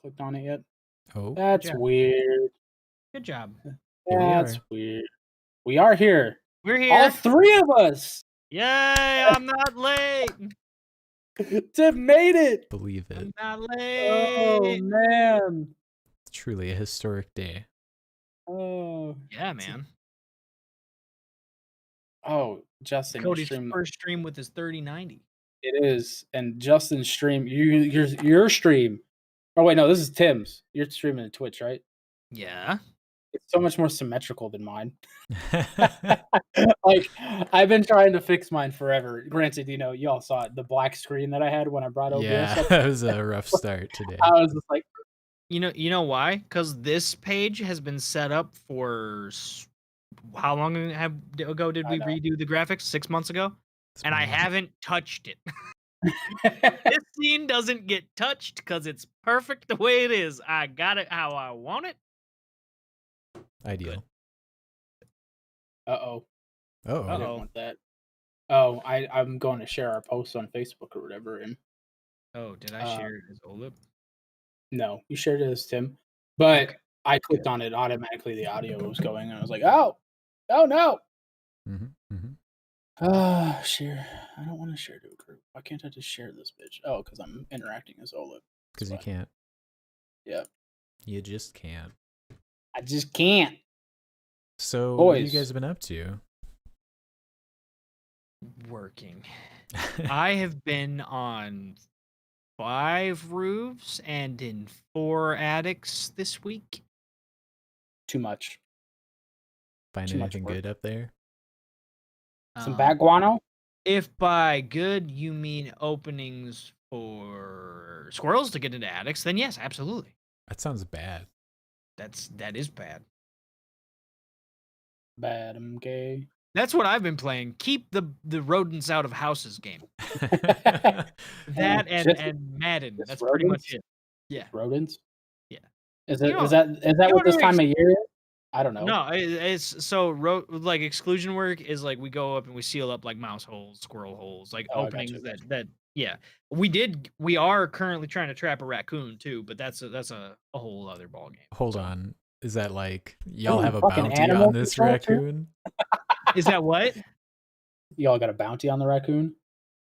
clicked on it yet. Oh, Good That's job. weird. Good job. here we That's are. weird. We are here. We're All here. three of us. Yay! I'm not late. Tim made it. Believe it. I'm not Oh late. man. It's truly a historic day. Oh. Yeah, man. Oh, Justin, your Cody's stream. first stream with his 3090. It is, and Justin's stream. Your stream. Oh wait, no, this is Tim's. You're streaming to Twitch, right? Yeah. It's so much more symmetrical than mine. Like I've been trying to fix mine forever. Granted, you all saw it, the black screen that I had when I brought OBS Yeah, up. that was a rough start today. I was just like, You know why? Because this page has been set up for how long ago did I we know. redo the graphics? 6 months ago, and I haven't touched it. uh This scene doesn't get touched because it's perfect the way it is. I got it how I want it. Ideal. oh. I Oh, didn't Uh-oh. want that. Oh, I'm going to share our post on Facebook or whatever, and Oh, did I share it as OLIP? no, you shared it as Tim, but Okay. I clicked on it automatically. The audio was going, and I was like, oh no. Share. I don't want to share to a group. Why can't I just share this bitch? Oh, because I'm interacting as OLIP. because you can't. Yeah. You just can't. I just can't. So, what have you Boys. guys been up to? Working. I have been on 5 roofs and in 4 attics this week. Too much. Find too much anything work. good up there? Some bad guano? If by good you mean openings for squirrels to get into attics, then yes, absolutely. That sounds bad. That is bad. Bad. I'm gay. That's what I've been playing. Keep the rodents out of houses game. That and Madden. just That's pretty much rodents? it. Yeah. Rodents? Yeah. Is You it know- is that you what know this what time of year is? I don't know. No, it's so like exclusion work is like we go up and we seal up like mouse holes, squirrel holes, like Oh, I gotcha, openings gotcha. that yeah. We are currently trying to trap a raccoon too, but that's a whole other ball game. Hold on. Is that like y'all Ooh, have a fucking bounty animal on this control, too? raccoon? Is that what? Y'all got a bounty on the raccoon?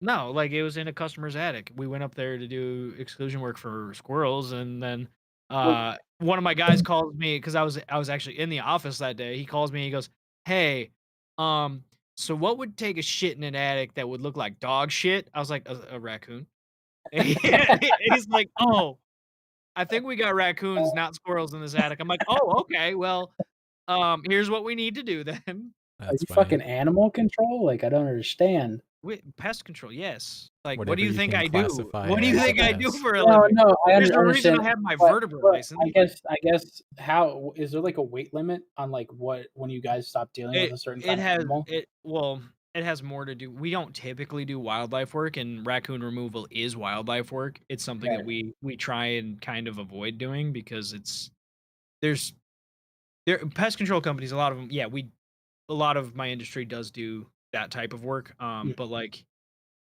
No, like it was in a customer's attic. We went up there to do exclusion work for squirrels, and then one of my guys calls me because I was actually in the office that day. He calls me. He goes, "Hey, so what would take a shit in an attic that would look like dog shit?" I was like, "A raccoon." And he's like, "Oh, I think we got raccoons, not squirrels, in this attic." I'm like, "Oh, okay. Well, here's what we need to do then." Are That's you funny. fucking animal control? Like, I don't understand. Pest control, yes. Like, what Whatever do you you think can I do? classify What do you as a think I do pest. for a No, living? no, I There's a reason understand. I have my but vertebra license. I guess how is there like a weight limit on like what when you guys stop dealing with a certain kind of animal? It has more to do. We don't typically do wildlife work, and raccoon removal is wildlife work. It's something that Right. we try and kind of avoid doing because there pest control companies. A lot of them, yeah. A lot of my industry does do that type of work. But like,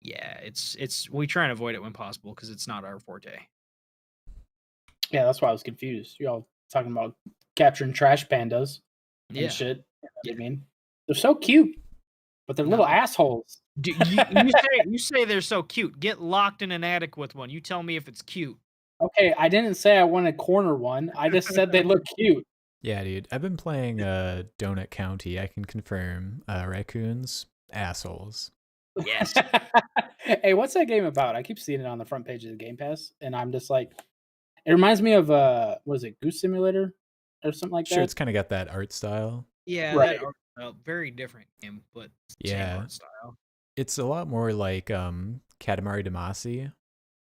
yeah, it's we try and avoid it when possible because it's not our forte. Yeah, that's why I was confused. Y'all talking about capturing trash pandas Yeah. and shit. You know what I mean? They're so cute, but they're little assholes. You say they're so cute. Get locked in an attic with one. You tell me if it's cute. Okay, I didn't say I want to corner one. I just said they look cute. Yeah, dude. I've been playing Donut County. I can confirm raccoons, assholes. Yes. Hey, what's that game about? I keep seeing it on the front page of the Game Pass, and I'm just like, it reminds me of what is it, Goose Simulator or something like Sure, that? it's kind of got that art style. Yeah, Right. that art style, very different game, but same Yeah. art style. It's a lot more like Katamari Damacy,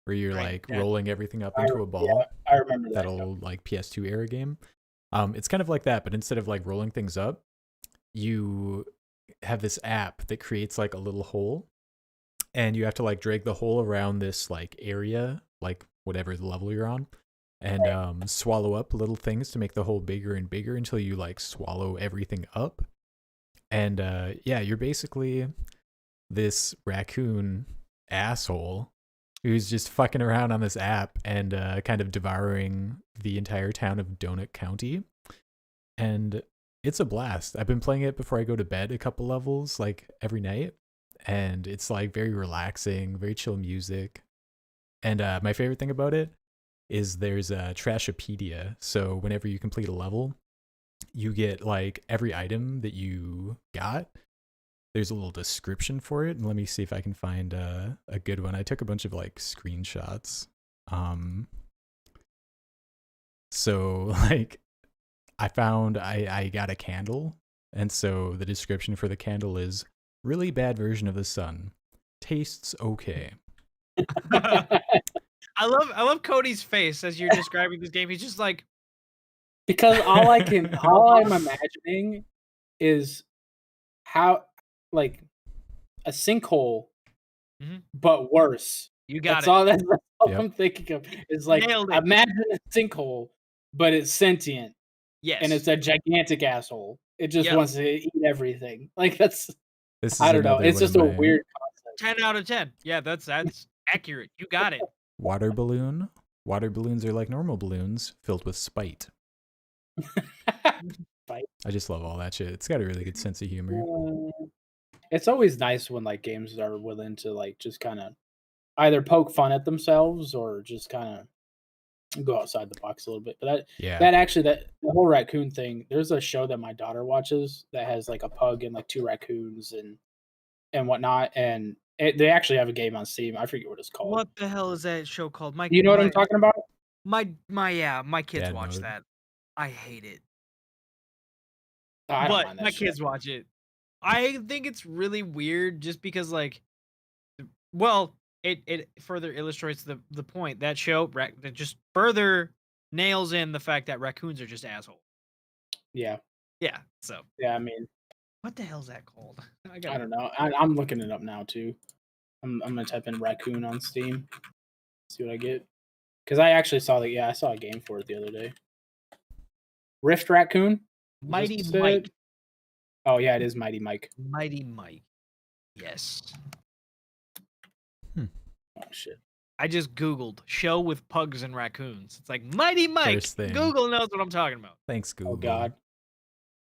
where you're Right, like yeah. rolling everything up into a ball. Yeah, I remember that. That old like PS2 era game. It's kind of like that, but instead of like rolling things up, you have this app that creates like a little hole, and you have to like drag the hole around this like area, like whatever the level you're on, and swallow up little things to make the hole bigger and bigger until you like swallow everything up. And yeah, you're basically this raccoon asshole who's just fucking around on this app and kind of devouring the entire town of Donut County. And it's a blast. I've been playing it before I go to bed a couple levels, like every night. And it's like very relaxing, very chill music. And my favorite thing about it is there's a Trashopedia. So whenever you complete a level, you get like every item that you got. There's a little description for it. And let me see if I can find a good one. I took a bunch of like screenshots. So like I found I got a candle. And so the description for the candle is really bad version of the sun. Tastes okay. I love Cody's face as you're describing this game. He's just like, because all I'm imagining is how like a sinkhole, but worse. You got That's all Yep. I'm thinking of. Is like Nailed it. imagine a sinkhole, but it's sentient yes. and it's a gigantic asshole. It just Yep. wants to eat everything. Like that's This is I don't know. another It's one just of a my weird concept. 10 out of 10. Yeah, that's accurate. You got it. water balloon. Water balloons are like normal balloons filled with spite. Spite. I just love all that shit. It's got a really good sense of humor. It's always nice when like games are willing to like just kind of either poke fun at themselves or just kind of go outside the box a little bit. But the whole raccoon thing. There's a show that my daughter watches that has like a pug and like 2 raccoons and whatnot, and they actually have a game on Steam. I forget what it's called. What the hell is that show called? You know what I'm talking about? My kids Dad watch mode. that. I hate it. I don't But mind that my shit. kids watch it. I think it's really weird just because like, well, it further illustrates the point. That show that just further nails in the fact that raccoons are just assholes. Yeah. Yeah. So Yeah, I mean, what the hell's that called? I don't know. I'm looking it up now too. I'm gonna type in raccoon on Steam. See what I get. Because I actually saw I saw a game for it the other day. Rift Raccoon? Mighty Mike. Oh yeah, it is Mighty Mike. Mighty Mike. Yes. Oh shit. I just Googled show with pugs and raccoons. It's like Mighty Mike. First thing. Google knows what I'm talking about. Thanks, Google. Oh god.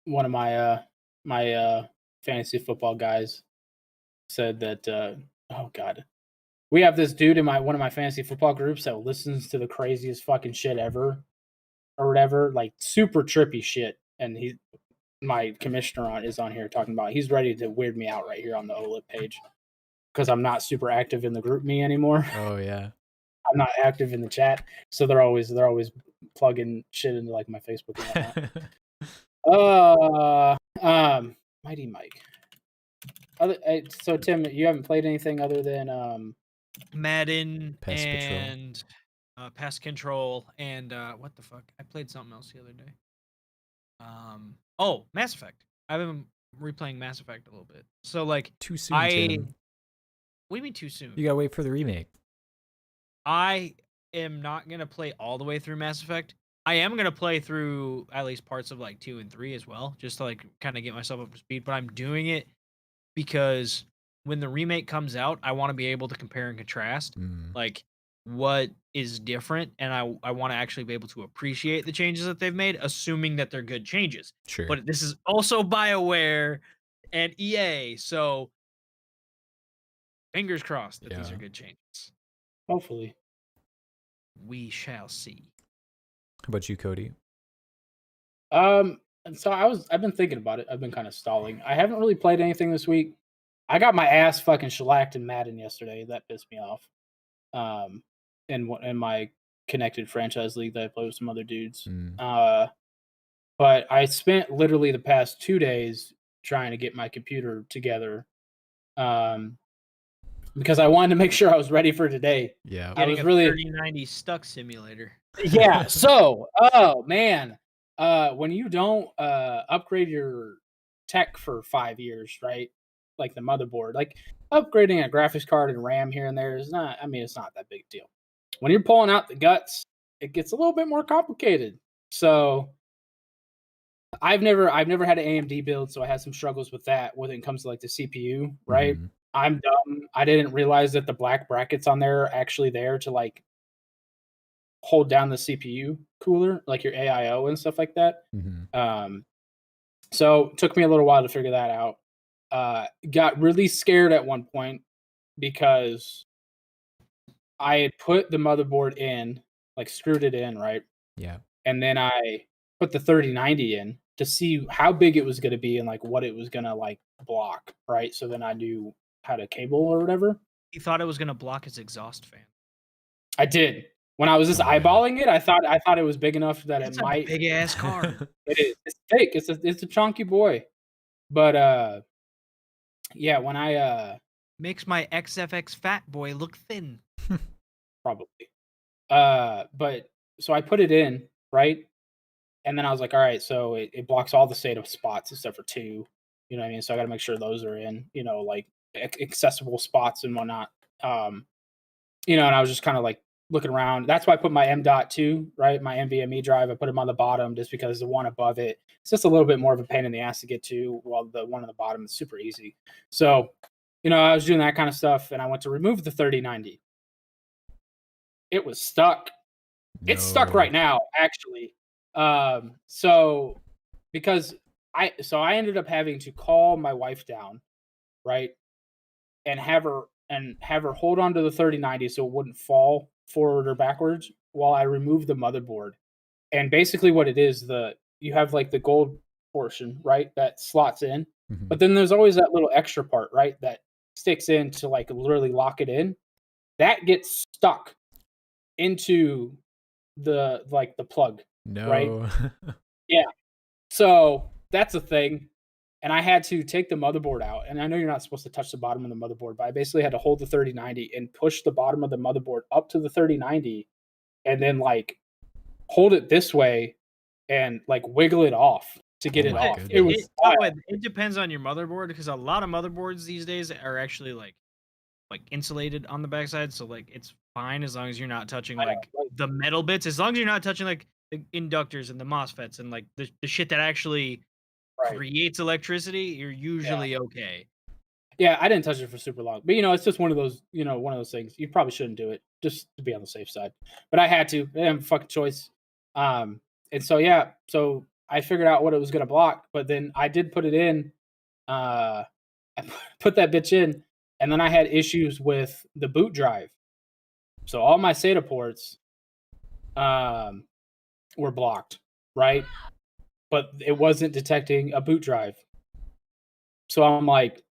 One of my fantasy football guys said that oh god. We have this dude in one of my fantasy football groups that listens to the craziest fucking shit ever. Or whatever, like super trippy shit. And my commissioner is on here talking about he's ready to weird me out right here on the OLIP page. Because I'm not super active in the group me anymore. Oh yeah. I'm not active in the chat. So they're always plugging shit into like my Facebook and whatnot. Mighty Mike. So Tim, you haven't played anything other than Madden Pest Patrol. and Pest Control and what the fuck? I played something else the other day. Mass Effect. I've been replaying Mass Effect a little bit. So like Too soon, Tim. What do you mean too soon? You gotta wait for the remake. I am not gonna play all the way through Mass Effect. I am gonna play through at least parts of like 2 and 3 as well, just to like kind of get myself up to speed. But I'm doing it because when the remake comes out, I want to be able to compare and contrast, like what is different, and I want to actually be able to appreciate the changes that they've made, assuming that they're good changes. Sure. But this is also BioWare and EA, so fingers crossed that these are good changes. hopefully. We shall see. How about you, Cody? So I've been thinking about it. I've been kind of stalling. I haven't really played anything this week. I got my ass fucking shellacked in Madden yesterday. That pissed me off. In my connected franchise league that I play with some other dudes. But I spent literally the past 2 days trying to get my computer together. Because I wanted to make sure I was ready for today. Yeah. I was Getting a really 3090 stuck simulator. Yeah. So, oh man, when you don't upgrade your tech for 5 years, right? Like the motherboard, like upgrading a graphics card and RAM here and there is not. I mean, it's not that big a deal. When you're pulling out the guts, it gets a little bit more complicated. So, I've never had an AMD build, so I had some struggles with that when it comes to like the CPU, right? I'm dumb. I didn't realize that the black brackets on there are actually there to like hold down the CPU cooler, like your AIO and stuff like that. Mhm. So it took me a little while to figure that out. Got really scared at one point because I had put the motherboard in, like screwed it in, right? Yeah. And then I put the 3090 in to see how big it was going to be and like what it was going to like block, right? So then I knew how to cable or whatever. He thought it was gonna block his exhaust fan. I did. When I was just Oh, yeah. eyeballing it, I thought it was big enough that It's it a might. big ass car. It is. It's thick. It's a chunky boy. But yeah, when I Makes my XFX fat boy look thin. probably but so I put it in, right? And then I was like, all right, so it blocks all the SATA spots except for two. You know what I mean? So I got to make sure those are in, like accessible spots and whatnot. And I was just kind of like looking around. That's why I put my M.2, right? My NVMe drive. I put them on the bottom just because the one above it, it's just a little bit more of a pain in the ass to get to, while the one on the bottom is super easy. So, I was doing that kind of stuff, and I went to remove the 3090. It was stuck. It's stuck right now, actually. So because I ended up having to call my wife down, right? And have her hold on to the 3090 so it wouldn't fall forward or backwards while I remove the motherboard. And basically what it is, you have like the gold portion, right? That slots in. Mhm. But then there's always that little extra part, right? That sticks in to like literally lock it in. That gets stuck into the plug, right? No. Yeah. So that's a thing. And I had to take the motherboard out. And I know you're not supposed to touch the bottom of the motherboard, but I basically had to hold the 3090 and push the bottom of the motherboard up to the 3090 and then like hold it this way and like wiggle it off to get Oh it my off. It goodness. was By the way, it depends on your motherboard because a lot of motherboards these days are actually like insulated on the backside, so like it's fine as long as you're not touching I know, like the metal bits. As long as you're not touching like the inductors and the MOSFETs and like the shit that actually right. creates electricity, you're usually okay. Yeah, I didn't touch it for super long. But it's just one of those, one of those things. You probably shouldn't do it just to be on the safe side. But I had to. I didn't have a fucking choice. And so yeah, so I figured out what it was gonna block, but then I did put it in. I put that bitch in, and then I had issues with the boot drive. So all my SATA ports were blocked, right? But it wasn't detecting a boot drive. So I'm like,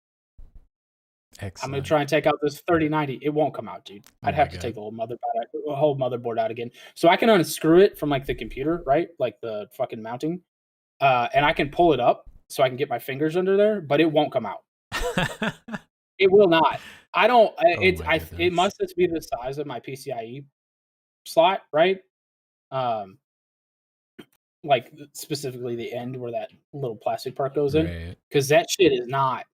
I'm gonna try and take out this 3090. It won't come out, dude. I'd have to take the whole motherboard out again. So I can unscrew it from like the computer, right? Like the fucking mounting. And I can pull it up so I can get my fingers under there, but it won't come out. It will not. I don't. It must just be the size of my PCIe slot, right? Like specifically the end where that little plastic part goes in, because that shit is not.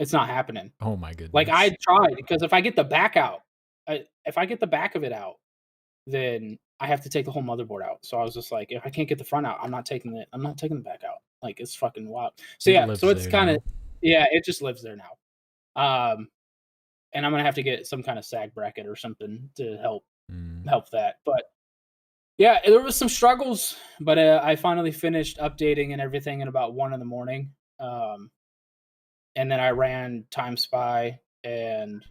It's not happening. Oh my goodness. Like I tried because if I get the back out, if I get the back of it out, then I have to take the whole motherboard out. So I was just like, if I can't get the front out, I'm not taking it. I'm not taking the back out. Like it's fucking wild. So yeah, so it's kind of it just lives there now. And I'm gonna have to get some kind of sag bracket or something to help that. But yeah, there was some struggles, but I finally finished updating and everything at about 1 in the morning. And then I ran Time Spy and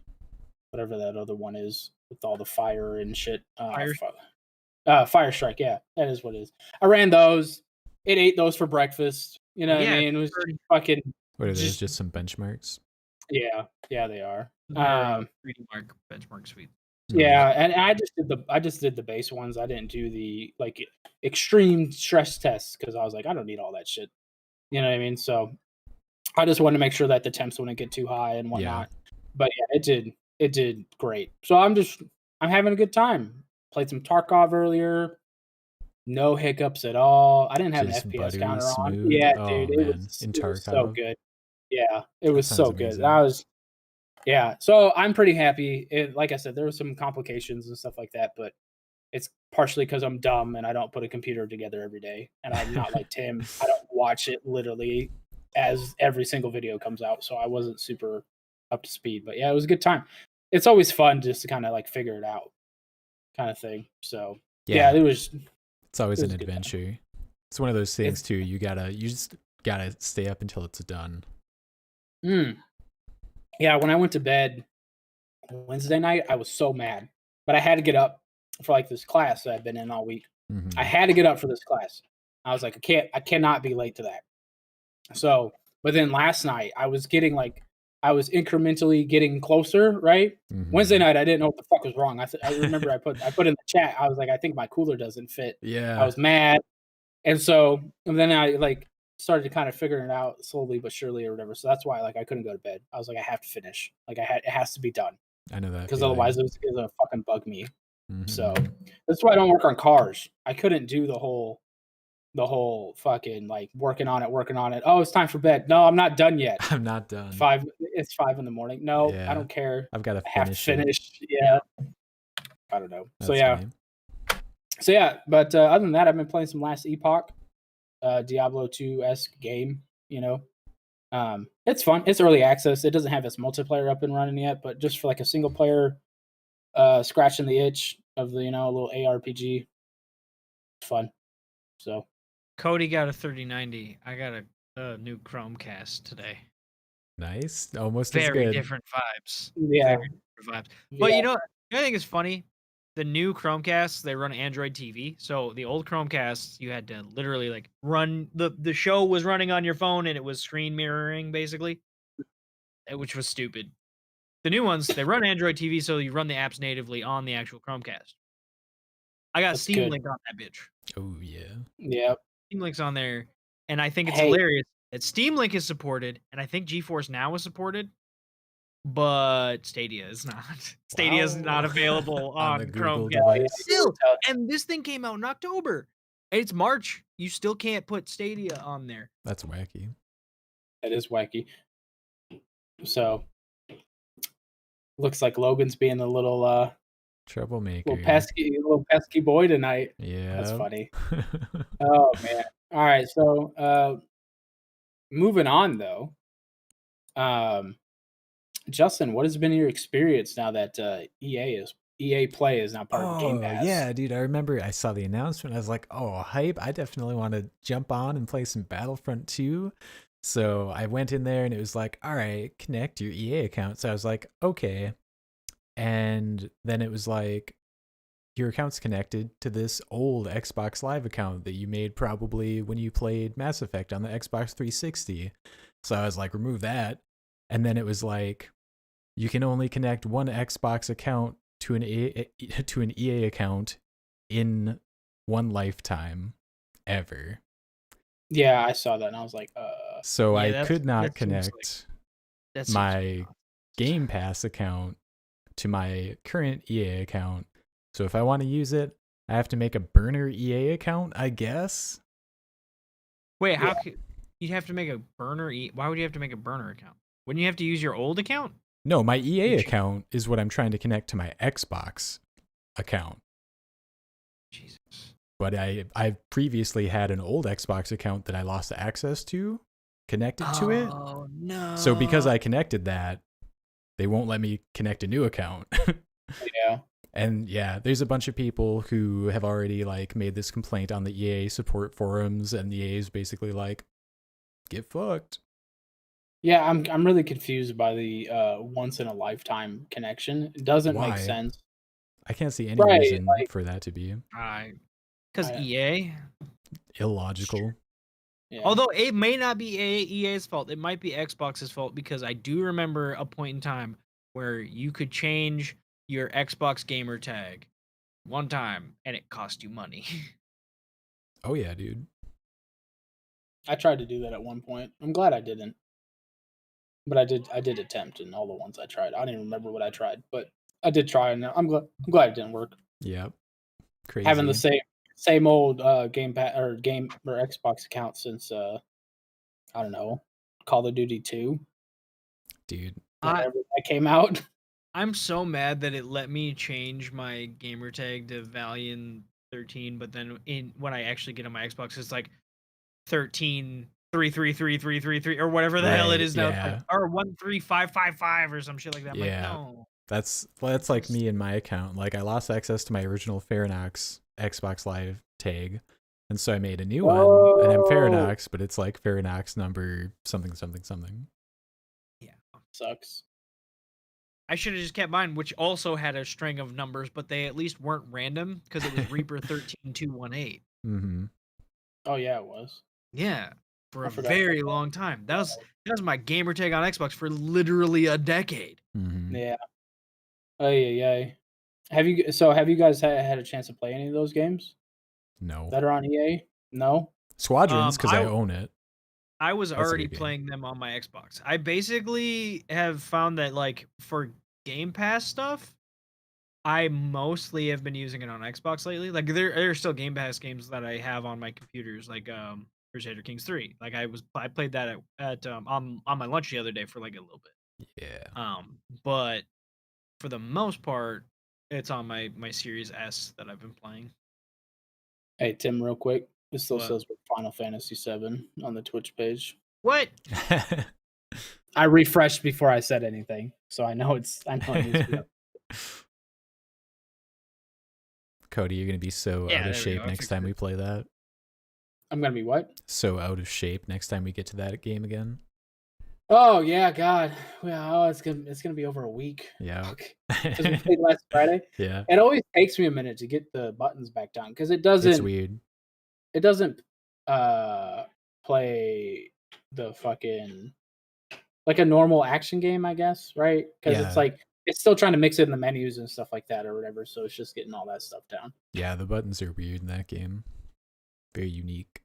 whatever that other one is with all the fire and shit. Fire Strike, yeah, that is what it is. I ran those. It ate those for breakfast. You know what I mean? It was fucking. What are those? Just some benchmarks? Yeah, they are. 3D Mark benchmark suite. Yeah, and I just did the base ones. I didn't do the like extreme stress tests because I was like, I don't need all that shit. You know what I mean? So I just wanted to make sure that the temps wouldn't get too high and whatnot. But yeah, it did great. So I'm having a good time. Played some Tarkov earlier. No hiccups at all. I didn't have an FPS counter on. Yeah, dude, it was so good. Yeah, it was so good. So I'm pretty happy. Like I said, there were some complications and stuff like that, but it's partially because I'm dumb and I don't put a computer together every day. And I'm not like Tim. I don't watch it literally as every single video comes out. So I wasn't super up to speed. But yeah, it was a good time. It's always fun just to kind of like figure it out, kind of thing. So yeah, Yeah, it was. it's always It an was a good time. adventure. It's one of those things It's too. You just gotta stay up until it's done. Yeah. When I went to bed Wednesday night, I was so mad, but I had to get up for like this class that I've been in all week. I Hmm. had to get up for this class. I was like, I cannot be late to that. So, but then last night I was getting like, I was incrementally getting closer. Right. Wednesday Hmm. night I didn't know what the fuck was wrong. I remember I put in the chat. I was like, I think my cooler doesn't fit. I Yeah, was mad, and then I like started to kind of figuring it out slowly but surely or whatever. So that's why like I couldn't go to bed. I was like, I have to finish. Like it has to be done I know that because otherwise feeling. it's gonna fucking bug me. So Hmm. that's why I don't work on cars. I couldn't do the whole fucking like working on it. Oh, it's time for bed. No, I'm not done yet. I'm not done. It's 5 in the morning. No, I Yeah, don't care. I've got to I have to finish it. finish. Yeah. I don't know. So That's yeah. funny. So yeah, but other than that, I've been playing some Last Epoch, Diablo 2-esque game, you know. It's fun. It's early access. It doesn't have its multiplayer up and running yet, but just for like a single player scratching the itch of the, a little ARPG, fun. So Cody got a 3090. I got a new Chromecast today. Nice. Almost as Very good. different vibes. yeah. Very different vibes. But Yeah. you know, I think it's funny. The new Chromecasts, they run Android TV. So the old Chromecasts, you had to literally like run the show was running on your phone and it was screen mirroring basically, which was stupid. The new ones, they run Android TV, so you run the apps natively on the actual Chromecast. I got That's Steam good. Link on that bitch. Oh yeah. Yeah. Steam Link's on there, and I think it's Hey, hilarious that Steam Link is supported, and I think GeForce Now is supported, but Stadia is not. Stadia is not Wow. available On the on Google Chromecast. yeah, device. you were Still, telling and this thing came out in October. It's March. You still can't put Stadia on there. That's wacky. that is wacky. So looks like Logan's being a Troublemaker. little pesky boy tonight. That's Yeah. funny. Oh man. All right. So moving on though. Justin, what has been your experience now that EA Play is now part of Game Oh Pass? yeah, dude. I remember I saw the announcement. I was like, oh, hype. I definitely want to jump on and play some Battlefront 2. So I went in there and it was like, all right, connect your EA account. So I was like, okay. And then it was like, your account's connected to this old Xbox Live account that you made probably when you played Mass Effect on the Xbox 360. So I was like, remove that. And then it was like, you can only connect one Xbox account to to an EA account in one lifetime ever. Yeah, I saw that and I was like, So I Yeah, could not that seems like connect that seems my nuts. Game Pass account to my current EA account. So if I want to use it, I have to make a burner EA account, I guess. Wait, how Yeah. could you have to make a burner? Why would you have to make a burner account? Wouldn't you have to use your old account? No, my EA You ch- account is what I'm trying to connect to my Xbox account. Jesus. But I've previously had an old Xbox account that I lost access to connected to it. Oh no. So because I connected that, they won't let me connect a new account. yeah. And yeah, there's a bunch of people who have already like made this complaint on the EA support forums, and the EA is basically like, get fucked. Yeah, I'm really confused by the once in a lifetime connection. It doesn't make Why? sense. I can't see any Right, reason like for that to be Because I- EA. illogical. yeah. Although it may not be EA's fault, it might be Xbox's fault because I do remember a point in time where you could change your Xbox gamer tag one time and it cost you money. Oh yeah, dude. I tried to do that at one point. I'm glad I didn't. But I did attempt in all the ones I tried. I don't even remember what I tried, but I did try and I'm glad it didn't work. Yep. Crazy. Having the same old game or Xbox account since I don't know, Call of Duty 2, dude. I, whenever that came out. I'm so mad that it let me change my gamer tag to Valiant 13, but then when I actually get on my Xbox, it's like 13 33333 or whatever the hell it Right, is now. It's yeah. like, or 13555 or some shit like that. I'm like, Yeah. no. That's like me in my account. Like I lost access to my original Farinox Xbox Live tag. And so I made a new one, and I'm Oh, Farinox, but it's like Farinox number something something something. Yeah. sucks. I should have just kept mine, which also had a string of numbers, but they at least weren't random because it was Reaper 13218. Mm-hmm. Oh yeah, it was. Yeah, for I a forgot very about long time. That was my gamer tag on Xbox for literally a decade. Mm-hmm. that. Yeah. Oh yeah. Have you guys had a chance to play any of those games No. that are on EA? No. Squadrons, because I own it. I was That's a already good game. playing them on my Xbox. I basically have found that like for Game Pass stuff, I mostly have been using it on Xbox lately. Like there are still Game Pass games that I have on my computers, like Crusader Kings 3. Like I played that at on my lunch the other day for like a little bit. Yeah. But for the most part, it's on my Series S that I've been playing. Hey Tim, real quick. It still What? says Final Fantasy VII on the Twitch page. What? I refreshed before I said anything, so I know it needs to be up. Cody, you're gonna be so Yeah, out of there we shape go. I next fixed time it. we play that. I'm gonna be what? So out of shape next time we get to that game again. Oh yeah, God. Well, it's gonna be over a week. Yeah. Because we played last Friday. Yeah. It always takes me a minute to get the buttons back down because it It's doesn't weird. play the fucking like a normal action game, I guess, right? Because it's Yeah. like it's still trying to mix it in the menus and stuff like that or whatever. So it's just getting all that stuff down. Yeah, the buttons are weird in that game. Very unique.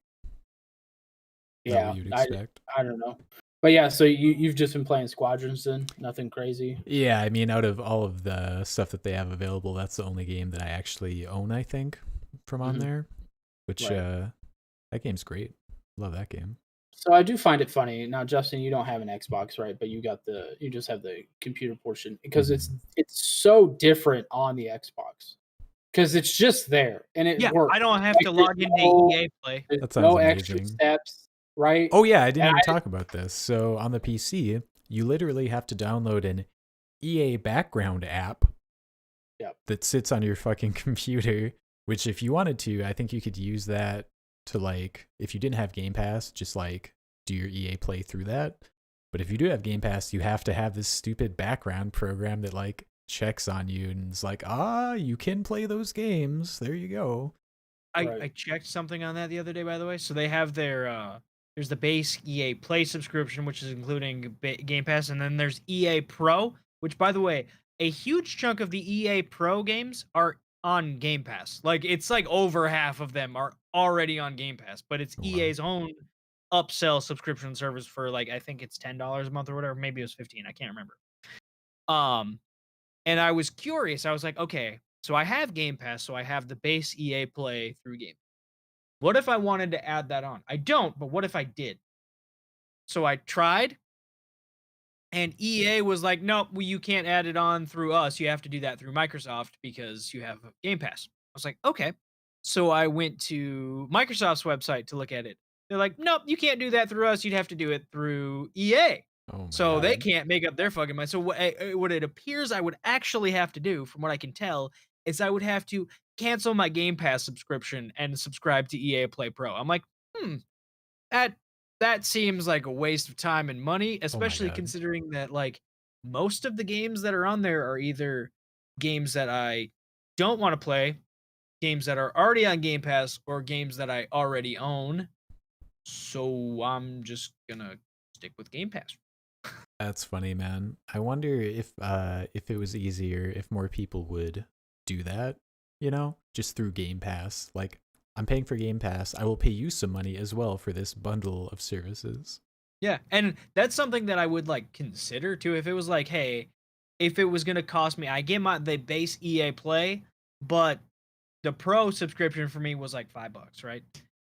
Not Yeah, what you'd expect. I don't know. But yeah, so you've just been playing Squadrons then? Nothing crazy? Yeah, I mean, out of all of the stuff that they have available, that's the only game that I actually own, I think, from on Mhm. there. Which Right. that game's great. Love that game. So I do find it funny. Now, Justin, you don't have an Xbox, right? But you just have the computer portion because it's so different on the Xbox because it's just there and it Yeah, works. I don't have Like, to there's log into no- EA Play. There's That sounds no extra amazing. steps, right? Oh yeah, I didn't And even talk about this. So on the PC, you literally have to download an EA background app Yep. that sits on your fucking computer, which if you wanted to, I think you could use that to like, if you didn't have Game Pass, just like do your EA play through that. But if you do have Game Pass, you have to have this stupid background program that like checks on you and is like, you can play those games. There you go. Right. I checked something on that the other day, by the way. So they have their there's the base EA Play subscription, which is including Game Pass, and then there's EA Pro, which, by the way, a huge chunk of the EA Pro games are on Game Pass. Like it's like over half of them are already on Game Pass, but it's Wow. EA's own upsell subscription service for like I think it's $10 a month or whatever. Maybe it was 15. I can't remember. And I was curious. I was like, okay, so I have Game Pass, so I have the base EA Play through Game. What if I wanted to add that on? I don't, but what if I did? So I tried, and EA was like, nope, well, you can't add it on through us. You have to do that through Microsoft because you have Game Pass. I was like, okay. So I went to Microsoft's website to look at it. They're like, nope, you can't do that through us. You'd have to do it through EA. Oh my So they God. can't make up their fucking mind. So what it appears I would actually have to do, from what I can tell, is I would have to cancel my Game Pass subscription and subscribe to EA Play Pro. I'm like, that that seems like a waste of time and money, especially God. considering that like most of the games that are on there are either games that I don't want to play, games that are already on Game Pass, or games that I already own. So I'm just gonna stick with Game Pass. That's funny, man. I wonder if it was easier if more people would do that, you know, just through Game Pass. Like, I'm paying for Game Pass. I will pay you some money as well for this bundle of services. Yeah, and that's something that I would like consider too. If it was like, hey, if it was gonna cost me, I get the base EA Play, but the Pro subscription for me was like $5, right?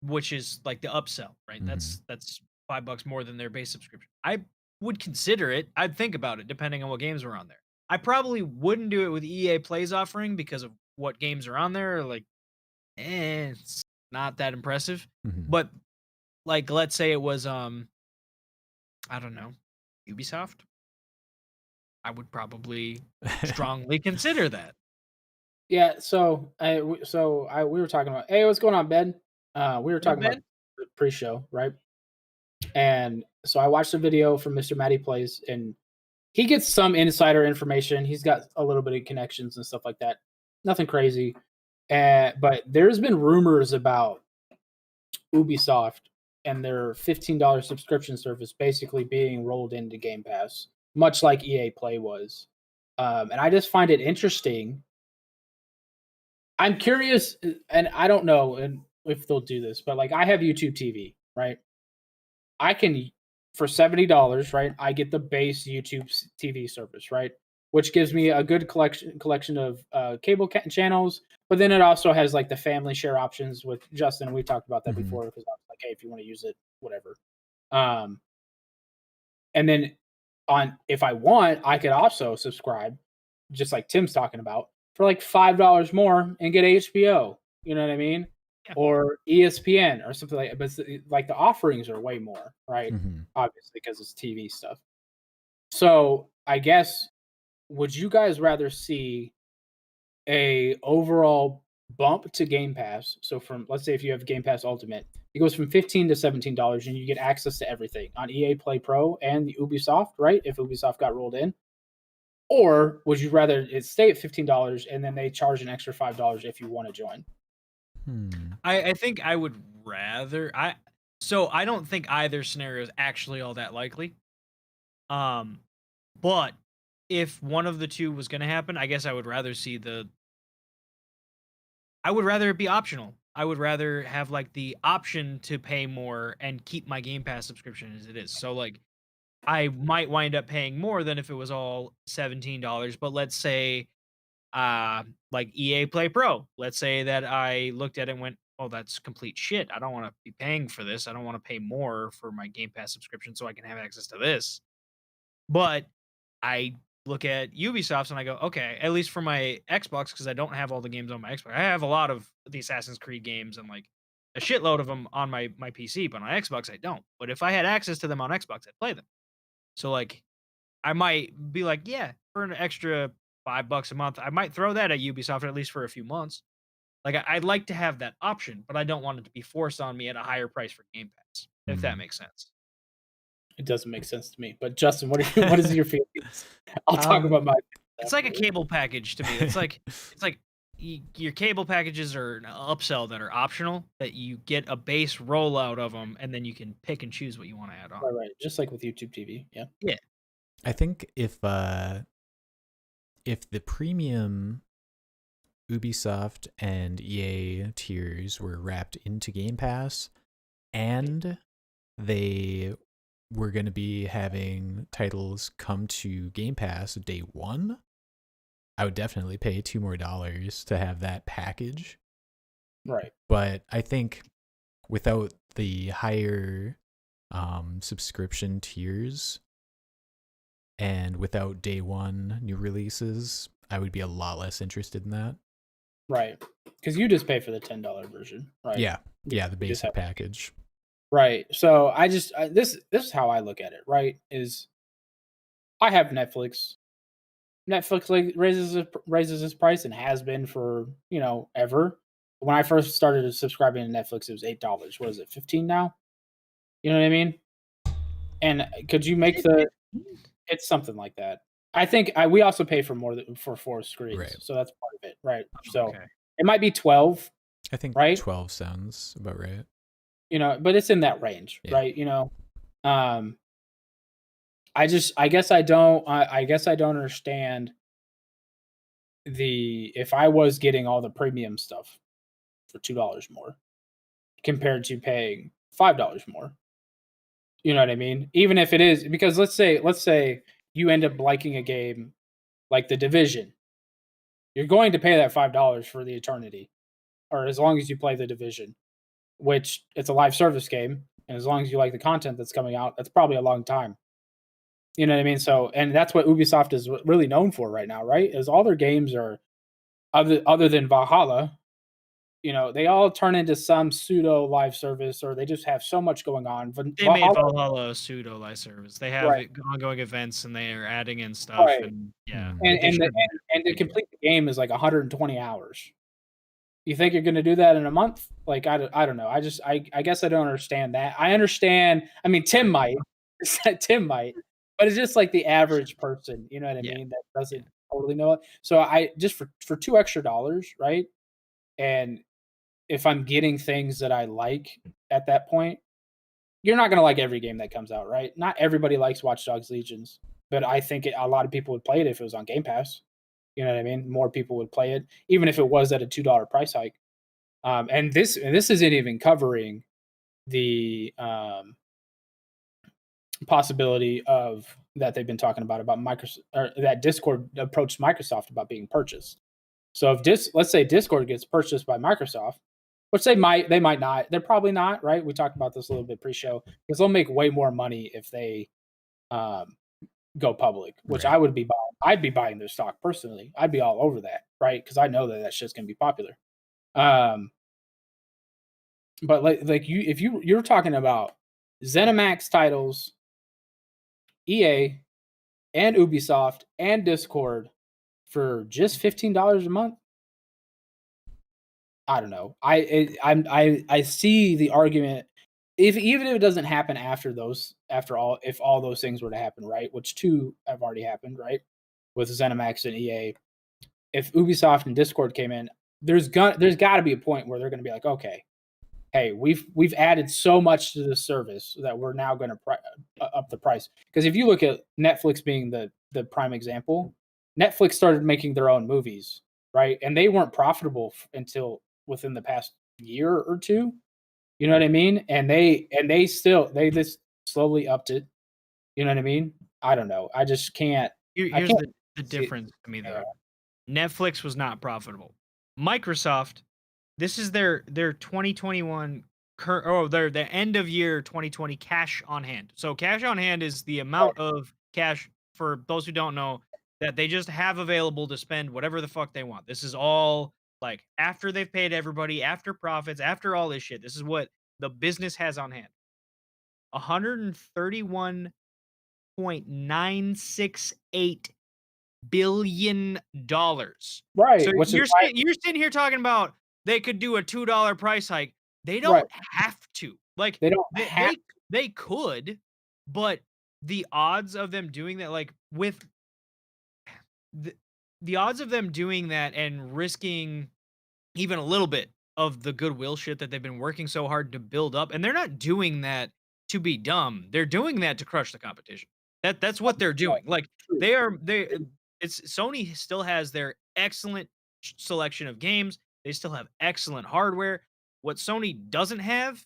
Which is like the upsell, right? Mhm. That's $5 more than their base subscription. I would consider it. I'd think about it depending on what games were on there. I probably wouldn't do it with EA Play's offering because of what games are on there. Like, it's not that impressive. Mhm. But like, let's say it was, I don't know, Ubisoft, I would probably strongly consider that. Yeah, we were talking about, hey, what's going on, Ben? We were What up, talking about man? the pre-show, right? And so I watched a video from Mr. Matty Plays, and he gets some insider information. He's got a little bit of connections and stuff like that. Nothing crazy. But there's been rumors about Ubisoft and their $15 subscription service basically being rolled into Game Pass, much like EA Play was. And I just find it interesting. I'm curious, and I don't know if they'll do this, but like I have YouTube TV, right? I can for $70, right? I get the base YouTube TV service, right? Which gives me a good collection of cable channels, but then it also has like the family share options with Justin. We talked about that Mhm. before because I was like, hey, if you want to use it, whatever. Um, and then on if I want, I could also subscribe, just like Tim's talking about, for like $5 more and get HBO. You know what I mean? Yeah. Or ESPN or something like that. But like the offerings are way more, right? Mhm. Obviously, because it's TV stuff. So I guess would you guys rather see a overall bump to Game Pass? So from let's say if you have Game Pass Ultimate, it goes from $15 to $17 and you get access to everything on EA Play Pro and the Ubisoft, right? If Ubisoft got rolled in. Or would you rather it stay at $15 and then they charge an extra $5 if you want to join? Hmm. I think I would rather so I don't think either scenario is actually all that likely. Um, but if one of the two was gonna happen, I guess I would rather see I would rather it be optional. I would rather have, like, the option to pay more and keep my Game Pass subscription as it is. So, like, I might wind up paying more than if it was all $17, but let's say, like EA Play Pro, let's say that I looked at it and went, "Oh, that's complete shit. I don't wanna be paying for this. I don't wanna pay more for my Game Pass subscription so I can have access to this." But I look at Ubisoft's and I go, okay, at least for my Xbox, because I don't have all the games on my Xbox. I have a lot of the Assassin's Creed games and like a shitload of them on my PC, but on Xbox I don't. But if I had access to them on Xbox, I'd play them. So like I might be like, yeah, for an extra $5 a month, I might throw that at Ubisoft at least for a few months. Like I'd like to have that option, but I don't want it to be forced on me at a higher price for Game Pass, if that Mm. makes sense. It doesn't make sense to me. But Justin, what is your feelings? I'll talk Um, about my It's like a afterwards. cable package to me. It's like your cable packages are an upsell that are optional that you get a base rollout of them and then you can pick and choose what you want to add on. Right, right. Just like with YouTube TV. Yeah. Yeah. I think if the premium Ubisoft and EA tiers were wrapped into Game Pass and they were going to be having titles come to Game Pass day one, I would definitely pay $2 more to have that package. Right. But I think without the higher subscription tiers and without day one new releases, I would be a lot less interested in that. Right. Because you just pay for the $10 version, right? Yeah. Yeah, the You just basic have package. right. So this is how I look at it, right? Is I have Netflix. Netflix like raises its price and has been for, ever. When I first started subscribing to Netflix, it was $8. What is it, 15 now? You know what I mean? And could you Is make it the 15? it's something like that. I think we also pay for more for 4 screens, Right. so that's part of it, right? So Okay. it might be 12, I think right? 12 sounds about right. But it's in that range, Yeah. right? Um, I guess I don't understand if I was getting all the premium stuff for $2 more compared to paying $5 more. You know what I mean? Even if it is because let's say you end up liking a game like The Division, you're going to pay that $5 for the eternity, or as long as you play The Division, which it's a live service game, and as long as you like the content that's coming out, that's probably a long time. You know what I mean? So, and that's what Ubisoft is really known for right now, right? Is all their games are other than Valhalla, they all turn into some pseudo live service, or they just have so much going on. They made Valhalla, Valhalla a pseudo live service. They have right, ongoing events, and they are adding in stuff, right, and yeah, Mm. they and should. to complete the game is like 120 hours. You think you're going to do that in a month? Like I don't know. I guess I don't understand that. I understand. I mean, Tim might, Tim might, but it's just like the average person. You know what I Yeah, mean? That yeah. doesn't totally know it. So I just for $2 extra, right? And if I'm getting things that I like at that point, you're not going to like every game that comes out, right? Not everybody likes Watch Dogs Legions, but I think a lot of people would play it if it was on Game Pass. You know what I mean? More people would play it, even if it was at a $2 price hike. And this isn't even covering the possibility of that they've been talking about Microsoft, or that Discord approached Microsoft about being purchased. So if let's say Discord gets purchased by Microsoft, which they might not. They're probably not, right? We talked about this a little bit pre-show, because they'll make way more money if they um, go public, which Right. I would be buying. I'd be buying their stock personally. I'd be all over that, right? Because I know that shit's gonna be popular. Um, but like if you're talking about ZeniMax titles, EA and Ubisoft and Discord for just $15 a month, I don't know. I see the argument. Even if it doesn't happen if all those things were to happen, right? Which two have already happened, right? With ZeniMax and EA. If Ubisoft and Discord came in, there's got to be a point where they're going to be like, okay, hey, we've added so much to this service that we're now going to up the price. Because if you look at Netflix being the prime example, Netflix started making their own movies, right? And they weren't profitable until within the past year or two. You know what I mean? And they just slowly upped it. You know what I mean? I don't know. I just can't. I Here's can't the see it. difference to me, Yeah. though. Netflix was not profitable. Microsoft, this is their 2021 their end of year 2020 cash on hand. So cash on hand is the amount of cash, for those who don't know, that they just have available to spend whatever the fuck they want. This is all like after they've paid everybody, after profits, after all this shit. This is what the business has on hand. $131.968 billion. So Right. Which is why. you're sitting here talking about they could do a $2 price hike. They Right. don't have to. Like They don't they have. they could, but the odds of them doing that, like with the, the odds of them doing that and risking even a little bit of the goodwill shit that they've been working so hard to build up, and they're not doing that to be dumb. They're doing that to crush the competition. That's what they're doing. Like True. they it's Sony still has their excellent selection of games. They still have excellent hardware. What Sony doesn't have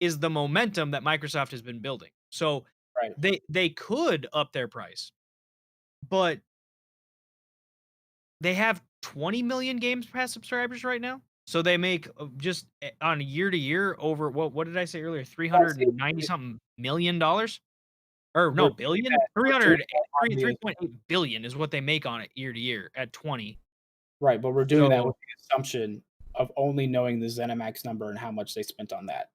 is the momentum that Microsoft has been building. So Right. they could up their price, but they have 20 million Games Pass subscribers right now. So they make just on a year to year over what did I say earlier? 390 something $1 million? Or no, We're doing billion? that. We're doing that on the 3.8 billion is what they make on it year to year at 20. right, but we're doing that So with the assumption of only knowing the ZeniMax number and how much they spent on that.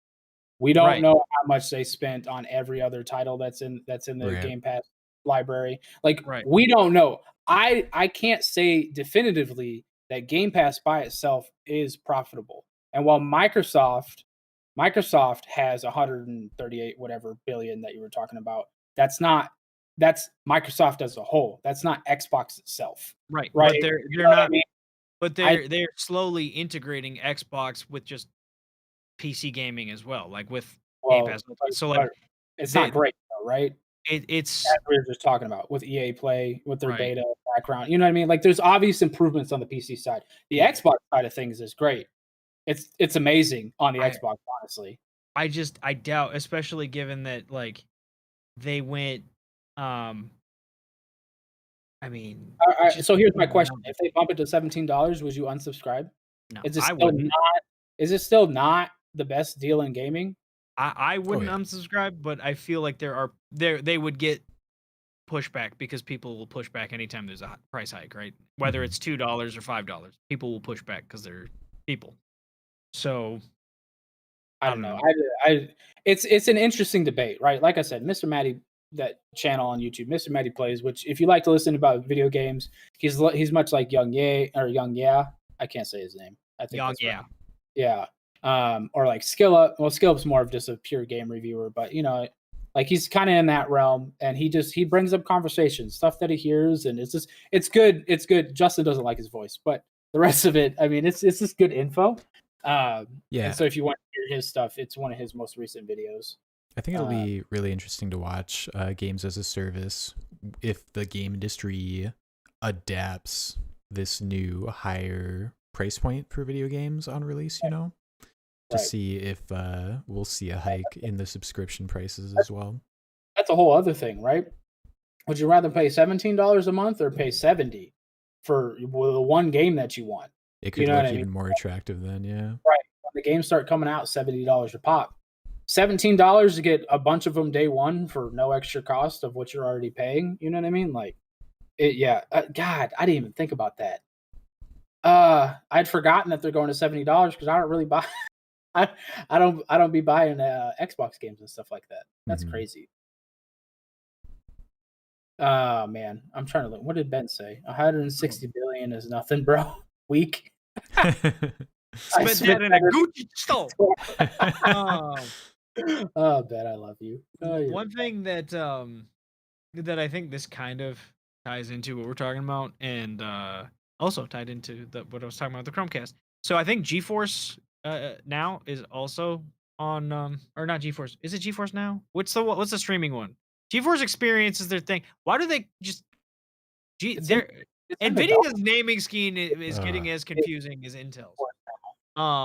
We don't right, know how much they spent on every other title that's in the Right. Game Pass library. Like, right. we don't know. I can't say definitively that Game Pass by itself is profitable. And while Microsoft has 138 whatever billion that you were talking about, that's Microsoft as a whole. That's not Xbox itself. Right. Right? But they're You know what I not mean? but I they're slowly integrating Xbox with just PC gaming as well, like with Game well, Pass Ultimate. So like but it's not they great though, right? it's As we were just talking about with EA Play, with their right. beta background. You know what I mean? Like, there's obvious improvements on the PC side. The Yeah. Xbox side of things is great. It's amazing on the I Xbox, honestly. I doubt, especially given that like they went um I mean just So here's my even question: now- if they bump it to $17, would you unsubscribe? no, Is it I still wouldn't. not? Is it still not the best deal in gaming? I Oh wouldn't yeah. unsubscribe, but I feel like they would get pushback because people will push back anytime there's a price hike, right? Whether Mhm. it's $2 or $5, people will push back because they're people. So I don't know. It's an interesting debate, right? Like I said, Mr. Matty, that channel on YouTube, Mr. Matty Plays, which if you like to listen about video games, he's much like Young Yeah. I can't say his name. I think Young, that's yeah. right. Yeah. Or like Skilla. Well, Skillup's more of just a pure game reviewer, but like he's kind of in that realm, and he brings up conversations, stuff that he hears, and it's good. It's good. Justin doesn't like his voice, but the rest of it, I mean, it's just good info. Yeah. And so if you want to hear his stuff, it's one of his most recent videos. I think it'll be really interesting to watch games as a service if the game industry adapts this new higher price point for video games on release, to see if we'll see a hike in the subscription prices as well. That's a whole other thing, right? Would you rather pay $17 a month or pay $70 for the one game that you want? It could look even more attractive then, yeah. Right. When the games start coming out, $70 a pop. $17 to get a bunch of them day one for no extra cost of what you're already paying. You know what I mean? Like, God, I didn't even think about that. I'd forgotten that they're going to $70 because I don't really buy. I don't be buying Xbox games and stuff like that. That's crazy. Oh man, I'm trying to look. What did Ben say? 160 billion is nothing, bro. Weak. Spent that in a Gucci store. Oh, Ben, I love you. One thing that that I think this kind of ties into what we're talking about, and also tied into what I was talking about with the Chromecast. So I think GeForce now is also on or not GeForce. Is it GeForce Now? What's the streaming one? GeForce Experience is their thing. Why do they just Nvidia's naming scheme is getting as confusing as Intel's.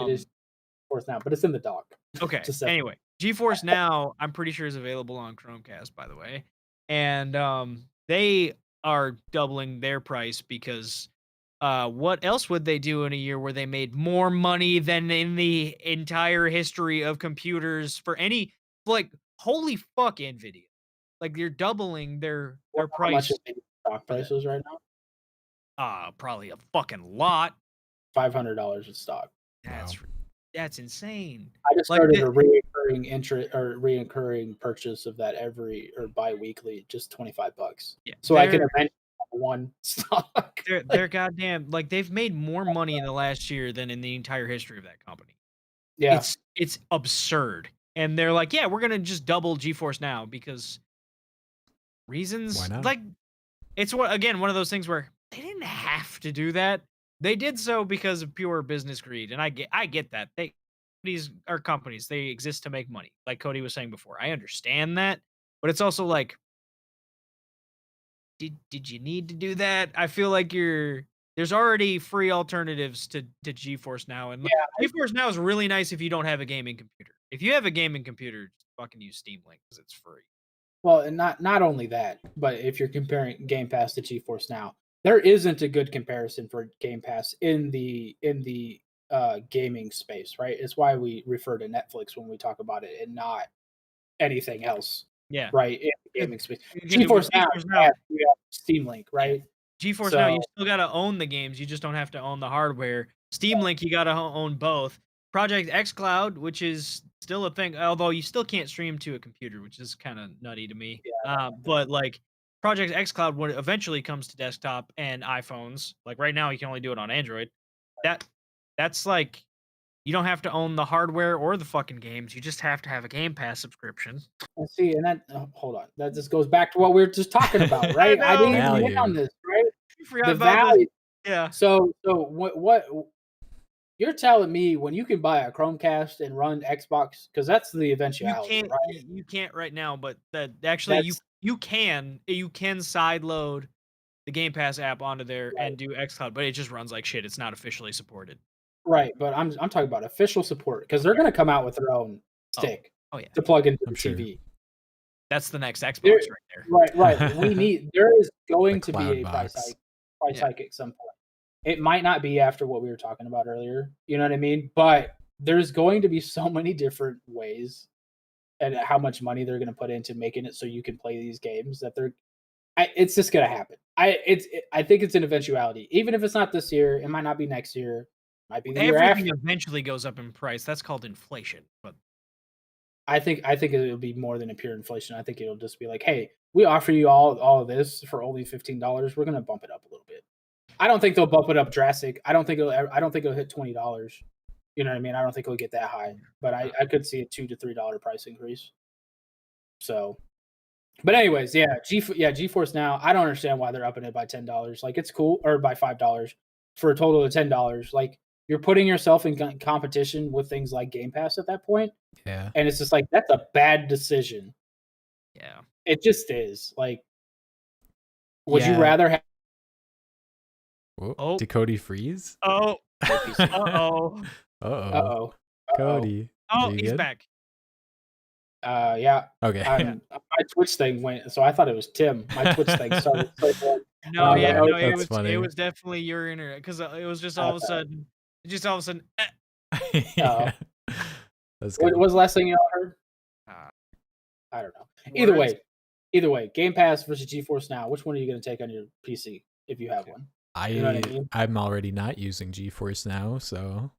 It is GeForce Now, but it's in the dock. Okay. Anyway, GeForce Now, I'm pretty sure is available on Chromecast, by the way, and they are doubling their price because what else would they do in a year where they made more money than in the entire history of computers for any holy fuck Nvidia. Like they're doubling their price. How much is stock prices right now? Probably a fucking lot. $500 in stock. That's insane. I just started a reoccurring purchase of that bi-weekly, just $25. Yeah. So I can eventually have one stock. They're goddamn they've made more money in the last year than in the entire history of that company. Yeah. It's absurd. And they're like, yeah, we're gonna just double GeForce Now because reasons. Why not? Like it's one of those things where they didn't have to do that. They did so because of pure business greed, and I get that. These are companies; they exist to make money, like Cody was saying before. I understand that, but it's also like, did you need to do that? I feel like there's already free alternatives to GeForce Now, and GeForce Now is really nice if you don't have a gaming computer. If you have a gaming computer, just fucking use Steam Link because it's free. Well, and not only that, but if you're comparing Game Pass to GeForce Now, there isn't a good comparison for Game Pass in the gaming space, right? It's why we refer to Netflix when we talk about it and not anything else. Yeah. Right. In the gaming space. GeForce Now, you have Steam Link, right? GeForce Now, you still gotta own the games. You just don't have to own the hardware. Steam Link, you gotta own both. Project xCloud, which is still a thing, although you still can't stream to a computer, which is kind of nutty to me. Yeah, but Project xCloud, when it eventually comes to desktop and iPhones, like right now you can only do it on Android. That's you don't have to own the hardware or the fucking games. You just have to have a Game Pass subscription. See, and that hold on, that just goes back to what we were just talking about, right? I didn't even hit on this, right? You forgot about this. Yeah. So what? You're telling me when you can buy a Chromecast and run Xbox, because that's the eventuality, right? You can't right now, but actually you can sideload the Game Pass app onto there and do xCloud, but it just runs like shit. It's not officially supported. Right, but I'm talking about official support because they're going to come out with their own stick to plug into the TV. That's the next Xbox right there. Right. There is going to be a price hike at some point. It might not be after what we were talking about earlier. You know what I mean? But there's going to be so many different ways and how much money they're going to put into making it so you can play these games that it's just going to happen. I think it's an eventuality. Even if it's not this year, it might not be next year. Might be the year after. Everything eventually goes up in price. That's called inflation. But I think it'll be more than a pure inflation. I think it'll just be like, hey, we offer you all of this for only $15. We're gonna bump it up a little bit. I don't think they'll bump it up drastic. I don't think it'll hit $20. You know what I mean? I don't think it'll get that high, but I could see a $2 to $3 price increase. So, but anyways, GeForce Now. I don't understand why they're upping it by $10. Like it's cool, or by $5 for a total of $10. Like you're putting yourself in competition with things like Game Pass at that point. Yeah. And it's just like that's a bad decision. yeah. It just is. Like, would you rather have? Did Cody freeze? Oh. Uh-oh. Uh-oh. Cody. Oh, he's back. Yeah. Okay. My Twitch thing went, so I thought it was Tim. My Twitch thing started. No, That's funny. it was definitely your internet because it was just all of a sudden, Yeah. That's good. What was the last thing y'all heard? I don't know. Either way, Game Pass versus GeForce Now. Which one are you going to take on your PC if you have one? You know what I mean? I'm already not using GeForce Now, so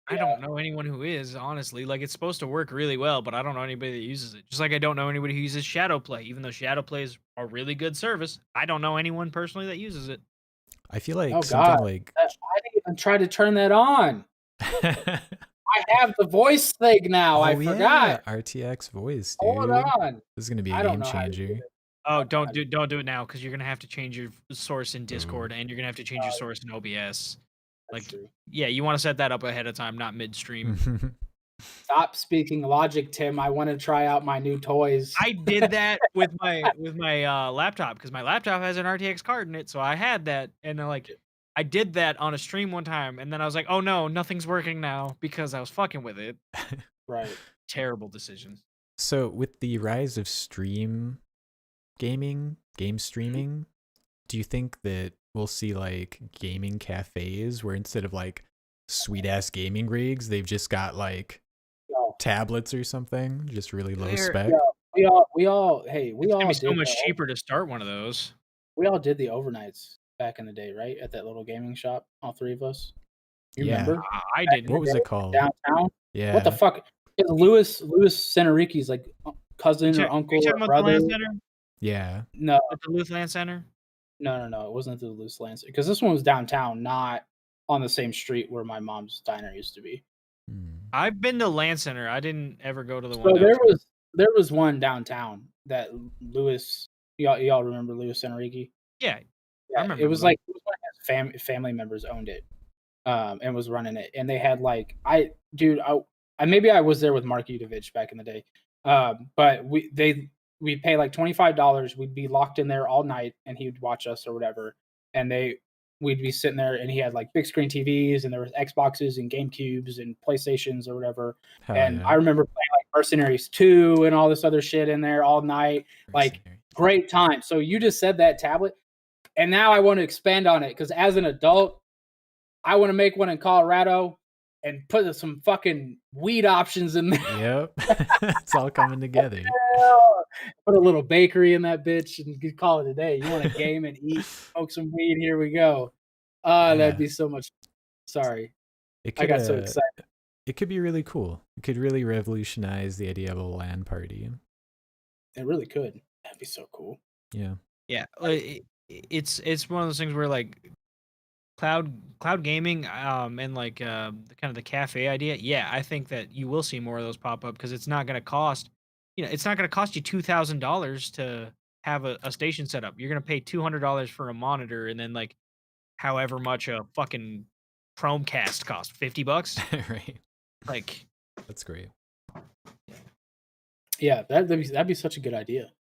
I don't know anyone who is, honestly. Like, it's supposed to work really well, but I don't know anybody that uses it. Just like I don't know anybody who uses Shadowplay, even though Shadowplay is a really good service. I don't know anyone personally that uses it. I feel like something like I didn't even try to turn that on. I have the voice thing now. I forgot. RTX voice, dude. Hold on. This is gonna be a game changer. Oh, don't do it now because you're gonna have to change your source in Discord and you're gonna have to change your source in OBS. Like, yeah, you want to set that up ahead of time, not midstream. Stop speaking logic, Tim. I want to try out my new toys. I did that with my laptop because my laptop has an RTX card in it, so I had that, and I did that on a stream one time, and then I was like, oh no, nothing's working now because I was fucking with it. Right. Terrible decision. So with the rise of game streaming, do you think that we'll see like gaming cafes where instead of like sweet ass gaming rigs, they've just got like tablets or something, just really low spec? We all it's so much cheaper to start one of those. We all did the overnights back in the day, right? At that little gaming shop, all three of us. You remember? I didn't. What was it called? Downtown? Yeah. What the fuck? It's Louis Centericchi's like cousin or uncle or brother. Yeah. No. At the Luth Land Center? No. It wasn't at the Luth Land Center. Because this one was downtown, not on the same street where my mom's diner used to be. I've been to Land Center. I didn't ever go to the one. So there was one downtown that Louis. Y'all remember Louis Centericchi? Yeah. I remember. It was like one of his family members owned it, and was running it, and they had like maybe I was there with Mark Udovich back in the day, but we'd pay like $25. We'd be locked in there all night, and he would watch us or whatever, and we'd be sitting there, and he had like big screen TVs, and there was Xboxes and GameCubes and PlayStations or whatever. I remember playing like Mercenaries 2 and all this other shit in there all night. Like great time. So you just said that tablet, and now I want to expand on it because as an adult, I want to make one in Colorado and put some fucking weed options in there. Yep. It's all coming together. Put a little bakery in that bitch and you call it a day. You want to game and eat, smoke some weed, here we go. That'd be so much. Sorry. I got so excited. It could be really cool. It could really revolutionize the idea of a LAN party. It really could. That'd be so cool. Yeah. Yeah. It's one of those things where like cloud gaming and like kind of the cafe idea. Yeah, I think that you will see more of those pop up because it's not going to cost, it's not going to cost you $2,000 to have a station set up. You're going to pay $200 for a monitor and then like however much a fucking Chromecast costs, $50. Right. Like that's great. Yeah, that'd be such a good idea.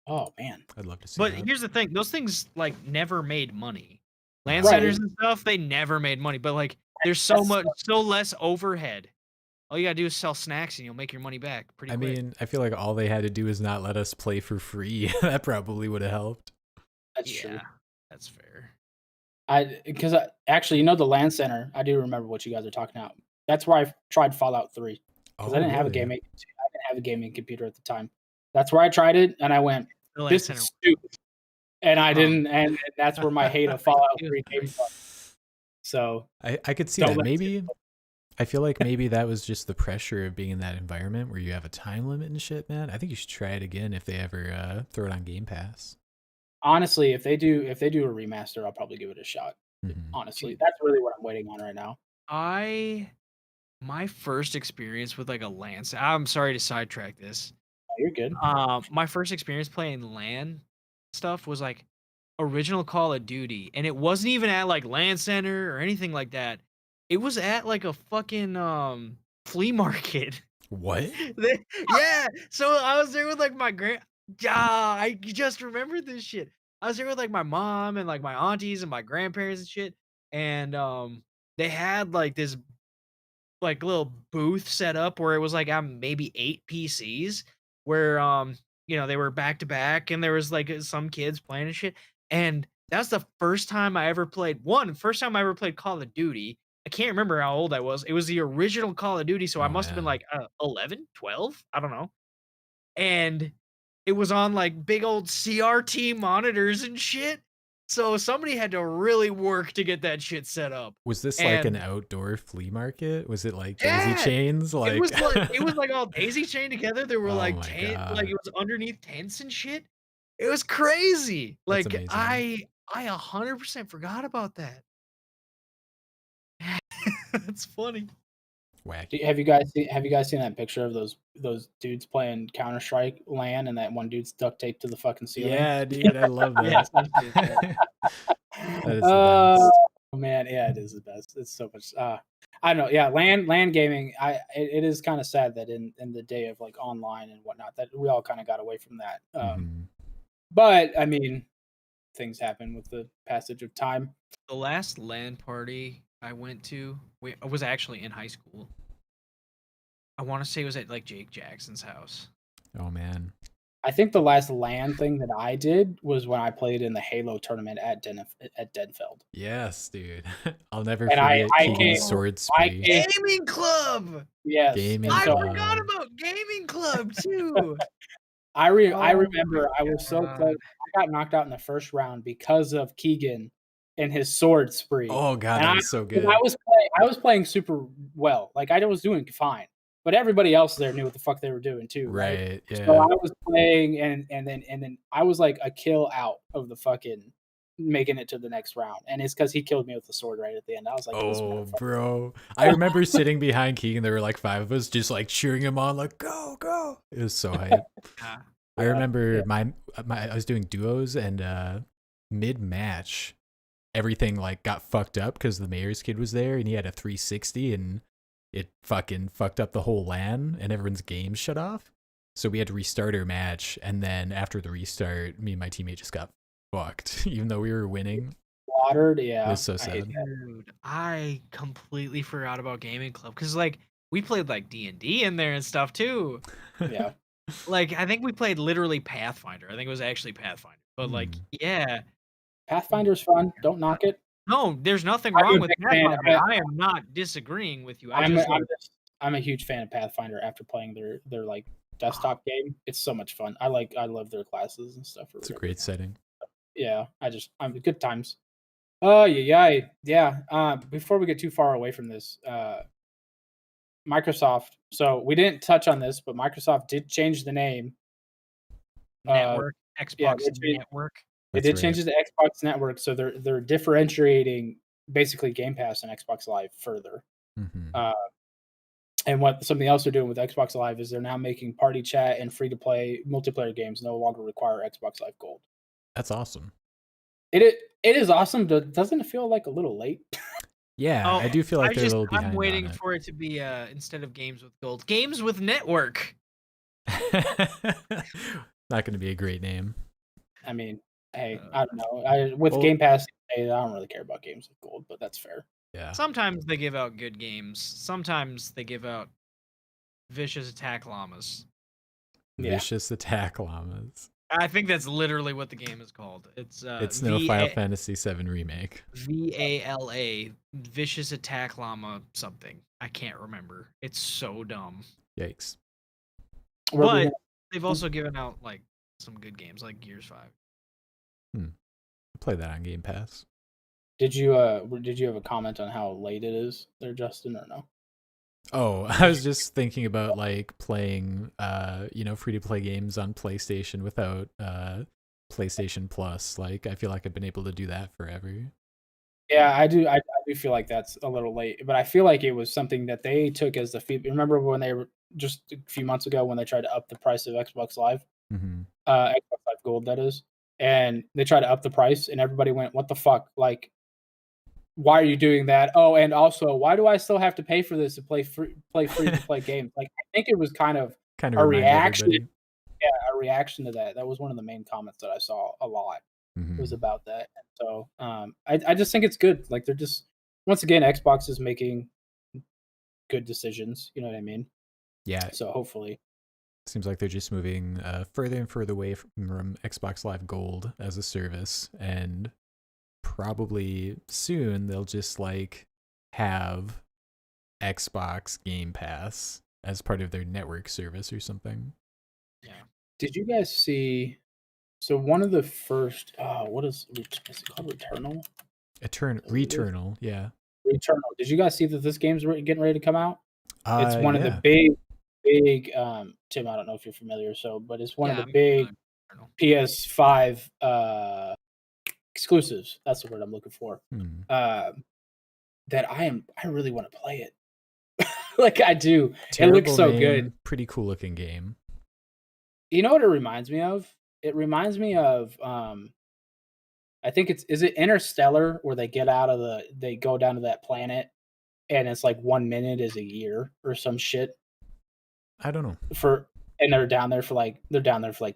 Oh man, I'd love to see. But here's the thing: those things like never made money. Land centers and stuff, they never made money. But like, there's so less overhead. All you gotta do is sell snacks, and you'll make your money back pretty quick. I mean, I feel like all they had to do is not let us play for free. That probably would have helped. That's true. That's fair. Because actually, the Land Center. I do remember what you guys are talking about. That's where I tried Fallout 3 because I didn't have a gaming. I didn't have a gaming computer at the time. That's where I tried it, and I went, "This is stupid," and I didn't. And that's where my hate of Fallout 3 came from. So I could see don't that. let Maybe I feel like maybe that was just the pressure of being in that environment where you have a time limit and shit, man. I think you should try it again if they ever throw it on Game Pass. honestly, if they do a remaster, I'll probably give it a shot. Mhm. Honestly, that's really what I'm waiting on right now. My first experience with like a LAN. I'm sorry to sidetrack this. Oh, you're good. My first experience playing LAN stuff was like original Call of Duty, and it wasn't even at like LAN Center or anything like that. It was at like a fucking flea market. What? Yeah, so I was there with like my I just remembered this shit. I was there with like my mom and like my aunties and my grandparents and shit, and they had like this like little booth set up where it was like maybe 8 PCs where they were back to back and there was like some kids playing and shit. And that's the first time I ever played first time I ever played Call of Duty. I can't remember how old I was. It was the original Call of Duty, so I Oh must have been man. like 11, 12, I don't know. And it was on like big old CRT monitors and shit. So somebody had to really work to get that shit set up. Was this like an And outdoor flea market? Was it like daisy yeah, chains? it Like was like it was like all daisy chained together. There were oh like my like god. it was underneath tents and shit. It was crazy. That's Like amazing. I 100% forgot about that. That's funny. Wacky. Have you guys seen that picture of those dudes playing Counter Strike LAN and that one dude's duct taped to the fucking ceiling? Yeah, dude, I love Yes, that. I see that. That is the best. Oh man, yeah, it is the best. It's so much. I don't know. Yeah, LAN gaming. It is kind of sad that in the day of like online and whatnot that we all kind of got away from that. Mhm. But I mean, things happen with the passage of time. The last LAN party I went to I was actually in high school. I want to say it was at like Jake Jackson's house. Oh man. I think the last LAN thing that I did was when I played in the Halo tournament at Denfeld. Yes, dude. I'll never And forget I Keegan's came, sword I spree. came, Gaming club. yes, Gaming and I so forgot club. about gaming club too. I Oh remember I my was so god. close. I got knocked out in the first round because of Keegan and his sword spree. Oh god, And that was so 'cause good. I was playing super well. Like I was doing fine, but everybody else there knew what the fuck they were doing too, right? Right, So yeah. I was playing, and then I was like a kill out of the fucking making it to the next round, and it's because he killed me with the sword right at the end. I was like, this Oh, motherfucker. bro. I remember sitting behind Keegan. There were like 5 of us just like cheering him on, like, go, go. It was so hype. Yeah. I Yeah, remember yeah. my I was doing duos and mid-match everything like got fucked up because the mayor's kid was there and he had a 360 and it fucking fucked up the whole LAN and everyone's game shut off. So we had to restart our match, and then after the restart, me and my teammate just got fucked, even though we were winning. Watered, It yeah. was so I hate sad. that. Dude, I completely forgot about gaming club because like we played like D&D in there and stuff too. Yeah. Like I think we played literally Pathfinder. I think it was actually Pathfinder. But like Hmm. yeah. Pathfinder's fun. Don't knock it. No, there's nothing I'm wrong a with big fan. Pathfinder. I am not disagreeing with you. I just like I'm a huge fan of Pathfinder after playing their like oh, desktop game. It's so much fun. I love their classes and stuff or It's a whatever. great setting. Yeah, I'm good times. Yeah. Before we get too far away from this, Microsoft. So we didn't touch on this, but Microsoft did change the name. Uh, network, yeah, Xbox network. they That's did right. change it to Xbox Network, so they're differentiating basically Game Pass and Xbox Live further. Hmm. Uh, and what something else they're doing with Xbox Live is they're now making party chat and free to play multiplayer games no longer require Xbox Live Gold. That's awesome. It is awesome. Doesn't it feel like a little late? Yeah, I Oh, do feel like they're a little I'm behind on waiting for it to be instead of games with gold, games with network. it. Not going to be a great name. I mean, hey, Uh, I don't know. With Well, Game Pass, I don't really care about games with gold, but that's fair. yeah. Sometimes they give out good games. Sometimes they give out vicious attack llamas. Yeah. Vicious Attack Llamas. I think that's literally what the game is called. It's It's no Final Fantasy VII remake. VALA, Vicious Attack Llama something. I can't remember. It's so dumb. Yikes. Where we But gonna- they've also given out like some good games like Gears 5. Play that on Game Pass. Did you have a comment on how late it is there, Justin, or no? Oh, I was just thinking about like playing free to play games on PlayStation without PlayStation Plus. Like I feel like I've been able to do that forever. Yeah, I do feel like that's a little late, but I feel like it was something that they took as the fee. Remember when they were just a few months ago when they tried to up the price of Xbox Live, Mm-hmm. Xbox Live Gold, that is, and they tried to up the price, and everybody went, "What the fuck? Like, why are you doing that? Oh, and also, why do I still have to pay for this to play free to play games?" Like, I think it was kind of Kind of a remind reaction. everybody. Yeah, a reaction to that. That was one of the main comments that I saw a lot. Was Mm-hmm. about that. So I just think it's good. Like they're just once again Xbox is making good decisions. You know what I mean? Yeah, So hopefully, seems like they're just moving further and further away from Xbox Live Gold as a service, and probably soon they'll just like have Xbox Game Pass as part of their network service or something. Yeah. did you guys see? So one of the first, what is it called? Returnal. Returnal, yeah. Returnal. Did you guys see that this game's getting ready to come out? It's one of the Yeah. big. Tim, I don't know if you're familiar, but it's one of Yeah, the I'm big familiar. PS5 exclusives. That's the word I'm looking for. Hmm. That I really want to play it. Like I do. It looks Terrible so name, good. pretty cool looking game. You know what it reminds me of? It reminds me of I think is it Interstellar where they go down to that planet and it's like 1 minute is a year or some shit I don't know. for and they're down there for like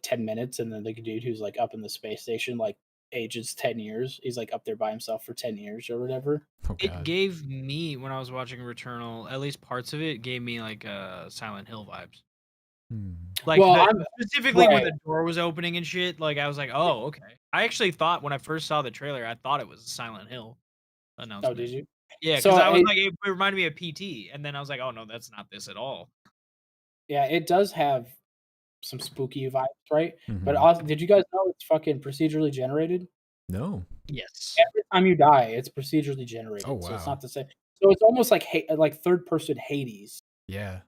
10 minutes and then the dude who's like up in the space station like ages 10 years. He's like up there by himself for 10 years or whatever. Oh It god. gave me, when I was watching Returnal, at least parts of it gave me like Silent Hill vibes. Hmm. Like Well, the I'm specifically when right. the door was opening and shit, like I was like, "Oh, okay." I actually thought when I first saw the trailer, I thought it was a Silent Hill Oh, did announcement. you? Yeah, because So I was like, it reminded me of PT, and then I was like, "Oh no, that's not this at all." yeah, it does have some spooky vibes, right? But Mm-hmm. also, did you guys know it's fucking procedurally generated? No. Yes. Every time you die, it's procedurally Oh generated, so it's wow. not the same. So it's almost like third person Hades. Yeah.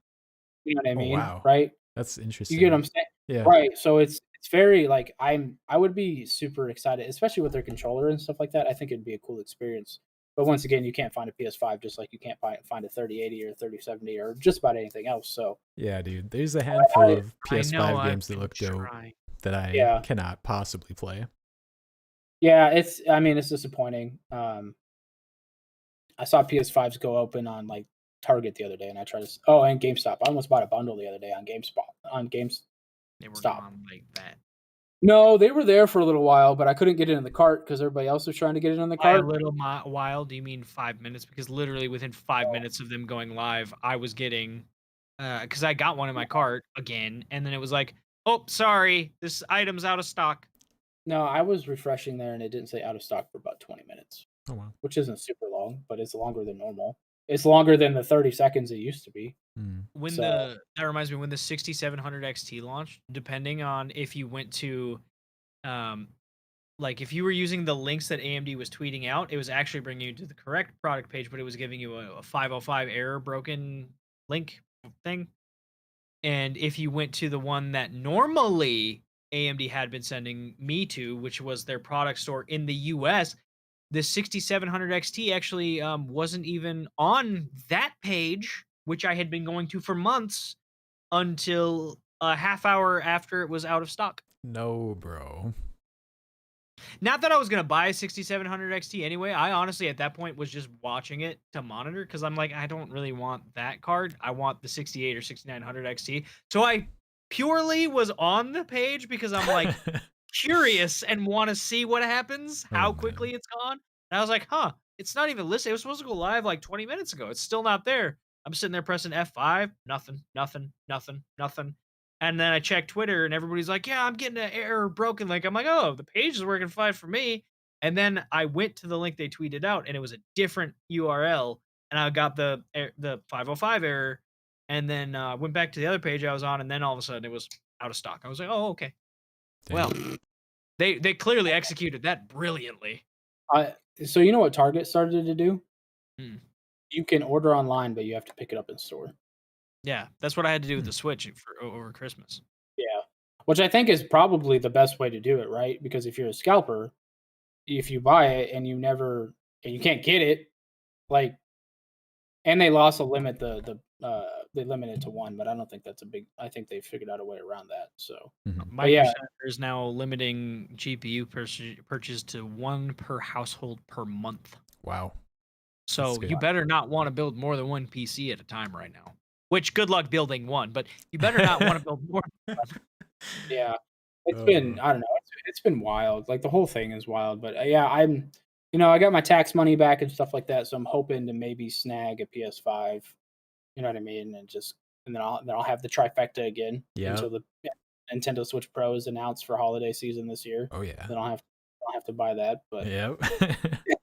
You know what I Oh mean, wow. right? That's You get what interesting. I'm saying? Yeah. Right. So it's very like I would be super excited, especially with their controller and stuff like that. I think it'd be a cool experience. But once again, you can't find a PS5 just like you can't find a 3080 or 3070 or just about anything else. So Yeah, dude. There's a handful I of I know PS5 I've games that been look dope trying. that I yeah. cannot possibly play. Yeah, it's disappointing. I saw PS5s go open on like Target the other day, and I tried to. Oh, and GameStop. I almost bought a bundle the other day on GameStop. They were gone like that. No, they were there for a little while, but I couldn't get it in the cart because everybody else was trying to get it in the By a cart. little while, do you mean 5 minutes? Because literally within 5 minutes of them going live, I was getting, because I got one in my cart again, and then it was like, "Oh, sorry, this item's out of stock." No, I was refreshing there, and it didn't say out of stock for about 20 minutes, Oh wow. which isn't super long, but it's longer than normal. It's longer than the 30 seconds it used to be. Hmm. So That reminds me, when the 6700 XT launched, depending on if you went to, um, like if you were using the links that AMD was tweeting out, it was actually bringing you to the correct product page, but it was giving you a 505 error broken link thing. And if you went to the one that normally AMD had been sending me to, which was their product store in the US, the 6700 XT actually wasn't even on that page, which I had been going to for months until a half hour after it was out of stock. No, bro. Not that I was gonna buy a 6700 XT anyway. I honestly at that point was just watching it to monitor because I'm like, I don't really want that card. I want the 68 or 6900 XT. So I purely was on the page because I'm like curious and want to see what happens, Oh how man. quickly it's gone. And I was like, huh, it's not even listed. It was supposed to go live like 20 minutes ago. It's still not there. I'm sitting there pressing F5, nothing, nothing, nothing, nothing. And then I checked Twitter and everybody's like, yeah, I'm getting an error broken link. I'm like, oh, the page is working fine for me. And then I went to the link they tweeted out and it was a different URL. And I got the 505 error. And then went back to the other page I was on. And then all of a sudden it was out of stock. I was like, oh, okay. Dang. Well, they clearly executed that brilliantly. So you know what Target started to do? Hmm. You can order online, but you have to pick it up in store. Yeah, that's what I had to do with Hmm. the Switch over Christmas. Yeah, which I think is probably the best way to do it, right? Because if you're a scalper, if you buy it and you can't get it, like, and they also limit they limit it to one, but I don't think that's a big. I think they figured out a way around that. So, but Micro yeah, Center is now limiting GPU purchase to 1 per household per month. Wow. So good. you better not want to build more than one PC at a time right now. Which good luck building one, but you better not want to build more. yeah, it's been Oh. I don't know, it's been wild. Like the whole thing is wild. But yeah, I got my tax money back and stuff like that, so I'm hoping to maybe snag a PS5. You know what I mean? And then I'll have the trifecta again Yeah. until the Nintendo Switch Pro is announced for holiday season this year. Oh yeah. Then I'll have to buy that, but Yep.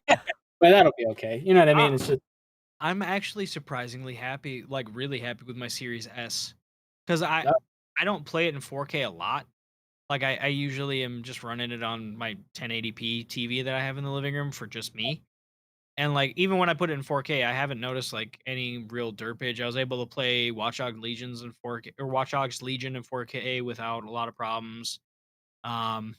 but that'll be okay. You know what I mean? Uh, It's just I'm actually surprisingly happy, like really happy with my Series S. Because I Yep. I don't play it in 4K a lot. Like I usually am just running it on my 1080p TV that I have in the living room for just me. And like even when I put it in 4K, I haven't noticed like any real derpage. I was able to play Watch Dogs Legions in 4K or Watch Dogs Legion in 4K without a lot of problems. Um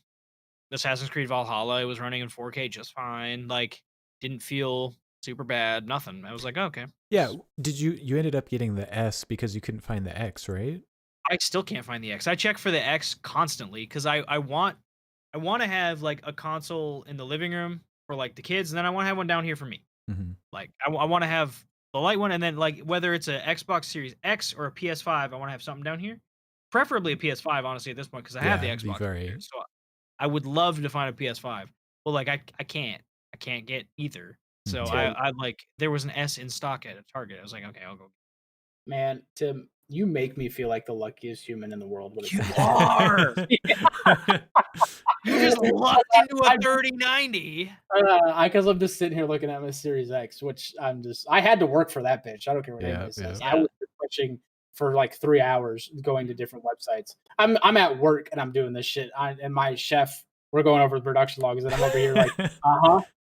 Assassin's Creed Valhalla, it was running in 4K just fine. Like didn't feel super bad, nothing. I was like, okay. Yeah. Did you ended up getting the S because you couldn't find the X, right? I still can't find the X. I check for the X constantly because I want to have like a console in the living room for like the kids, and then I want to have one down here for me. Mm-hmm. Like I want to have the light one, and then like whether it's a Xbox Series X or a PS5, I want to have something down here. Preferably a PS5, honestly, at this point, because I have the Yeah, be Xbox very. here, so I would love to find a PS5. Well, like I can't get either. So Mhm. I like there was an S in stock at a Target. I was like, okay, I'll go. man, Tim, you make me feel like the luckiest human in the world when it You comes to are. You just lucked into a 3090. Because I'm just sitting here looking at my Series X, which I had to work for that bitch. I don't care what Yeah, anybody says. yeah. I was switching for like 3 hours going to different websites. I'm at work and I'm doing this shit. And my chef, we're going over the production logs, and I'm over here like,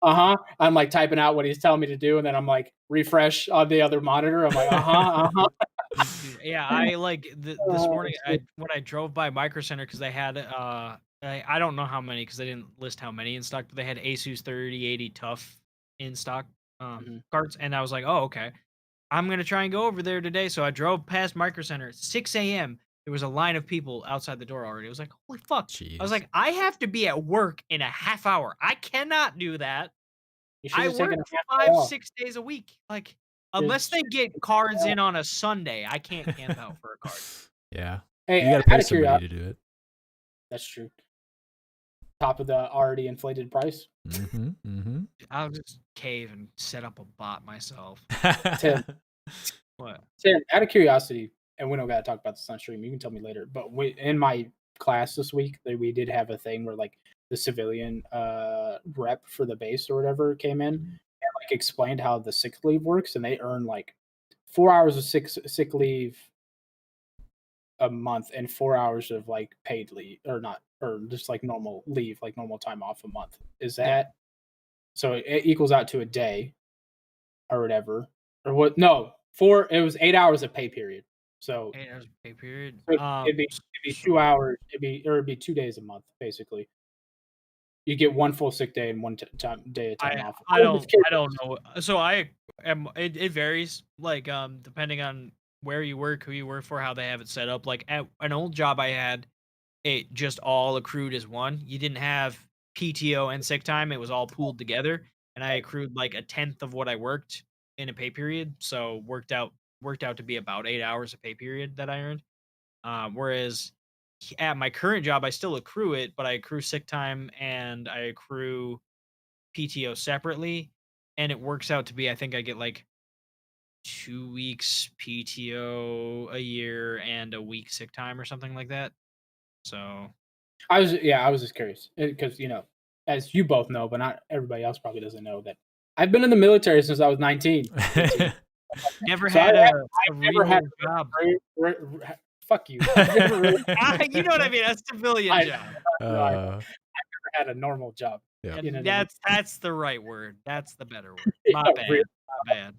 uh-huh. I'm like typing out what he's telling me to do, and then I'm like refresh on the other monitor. I'm like, Dude, yeah, I like this morning. shit. When I drove by Micro Center because they had I don't know how many because they didn't list how many in stock, but they had Asus 3080 Tough in stock Mhm. carts, and I was like, oh okay, I'm gonna try and go over there today. So I drove past Micro Center at 6 a.m. There was a line of people outside the door already. I was like, holy fuck! I was Jeez. like, I have to be at work in a half hour. I cannot do that. You should I have work taken a half day five, off. 6 days a week. Like, Should- unless they get cards in on a Sunday, I can't camp out for a card. Yeah. Hey, You got to out pay of somebody curiosity, to do it. that's true. Top of the already inflated price. Mm-hmm. Mm-hmm. I'll just cave and set up a bot myself. Tim, What? Tim, out of curiosity, and we don't got to talk about this on stream. You can tell me later. But in my class this week, we did have a thing where like the civilian rep for the base or whatever came in and like explained how the sick leave works, and they earn like 4 hours of sick leave a month and 4 hours of like paid leave or not or just like normal leave, like normal time off a month. Is Yeah. that so? It equals out to a day or whatever, or what? No, it was 8 hours of pay period. So 8 hours pay period. it'd be 2 hours. It'd be 2 days a month basically. You get one full sick day and one day of time off. I don't know. So I am. It varies. Like depending on where you work, who you work for, how they have it set up. Like at an old job I had, it just all accrued as one. You didn't have PTO and sick time. It was all pooled together, and I accrued like a tenth of what I worked in a pay period. So worked out to be about 8 hours of pay period that I earned. Whereas at my current job, I still accrue it, but I accrue sick time and I accrue PTO separately, and it works out to be I think I get like 2 weeks PTO a year and a week sick time or something like that. So I was just curious because as you both know, but not everybody else probably doesn't know that I've been in the military since I was 19. never So had I've a never real had job. fuck you. I've never really You know what I mean? A civilian I- job. I've never had a normal job. Yeah. You know what I mean? That's the right word. That's the better word. Yeah, My bad. really. My bad.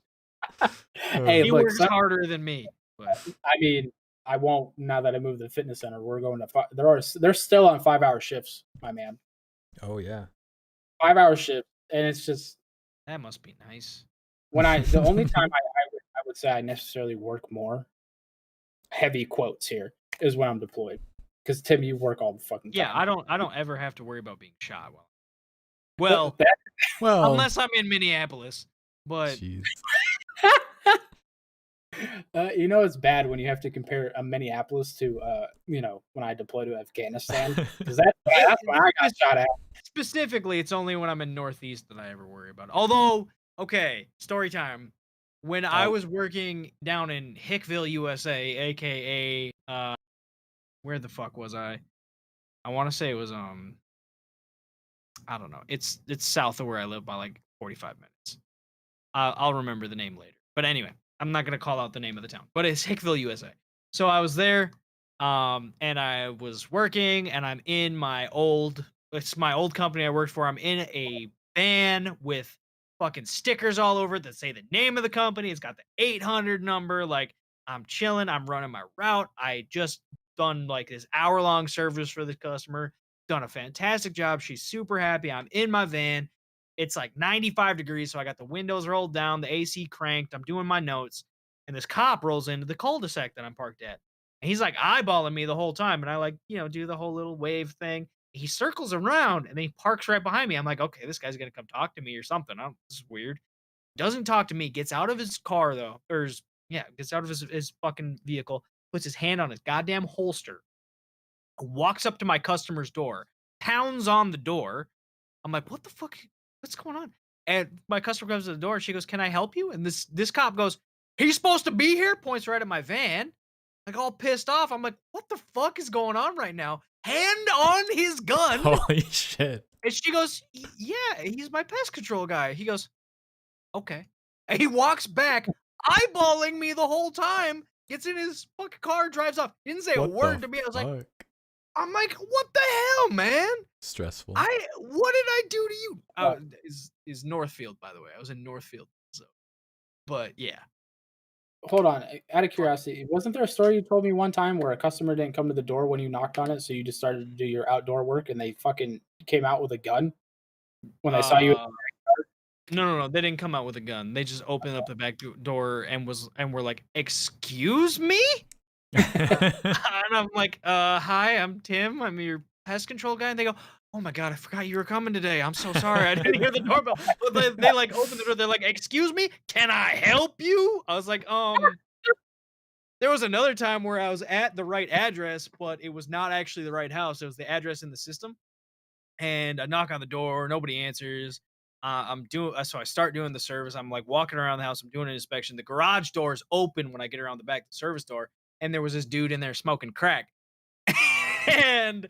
Hey, He look, works harder than me, but I mean, I won't now that I moved to the fitness center. We're going to they're still on 5-hour shifts, my man. Oh yeah. 5-hour shift, and it's just that must be nice. the only time I would say I necessarily work more, heavy quotes here, is when I'm deployed. Because Tim, you work all the fucking Yeah, time. I don't ever have to worry about being shot. Well, That- Well, unless I'm in Minneapolis, but jeez. you know it's bad when you have to compare Minneapolis to when I deployed to Afghanistan, because that's when I got shot at. specifically, it's only when I'm in Northeast that I ever worry about it. Although, okay, story time. When I Oh. was working down in Hickville, USA, aka where the fuck was I? I want to say it was I don't know. It's south of where I live by like 45 minutes. I'll remember the name later. But anyway, I'm not gonna call out the name of the town, but it's Hickville, USA. So I was there, and I was working, and I'm in it's my old company I worked for. I'm in a van with fucking stickers all over it that say the name of the company. It's got the 800 number. Like I'm chilling. I'm running my route. I just done like this hour-long service for the customer. Done a fantastic job. She's super happy. I'm in my van. It's like 95 degrees, so I got the windows rolled down, the AC cranked. I'm doing my notes, and this cop rolls into the cul-de-sac that I'm parked at. And he's like eyeballing me the whole time, and I like, do the whole little wave thing. He circles around and then he parks right behind me. I'm like, okay, this guy's gonna come talk to me or something. This is weird. Doesn't talk to me. Gets out of his car though, gets out of his fucking vehicle. Puts his hand on his goddamn holster. Walks up to my customer's door. Pounds on the door. I'm like, what the fuck? What's going on? And my customer comes to the door and she goes, "Can I help you?" And this cop goes, "He's supposed to be here," points right at my van. Like all pissed off. I'm like, what the fuck is going on right now? Hand on his gun. Holy shit. And she goes, "Yeah, he's my pest control guy." He goes, "Okay." And he walks back, eyeballing me the whole time, gets in his fucking car, drives off. He didn't say a What word the to me. I was like, fuck? what the hell, man? Stressful. What did I do to you? Uh, Is Northfield, by the way. I was in Northfield, so but yeah. Hold on, out of curiosity, wasn't there a story you told me one time where a customer didn't come to the door when you knocked on it, so you just started to do your outdoor work, and they fucking came out with a gun when they saw you? No. They didn't come out with a gun. They just opened up the back door and were like, "Excuse me?" And I'm like, hi, I'm Tim. I'm your pest control guy." And they go, "Oh my god, I forgot you were coming today. I'm so sorry. I didn't hear the doorbell." But they like open the door. They're like, "Excuse me, can I help you?" I was like, There was another time where I was at the right address, but it was not actually the right house. It was the address in the system. And I knock on the door, nobody answers. So I start doing the service. I'm like walking around the house. I'm doing an inspection. The garage door is open when I get around the back, the service door, and there was this dude in there smoking crack. And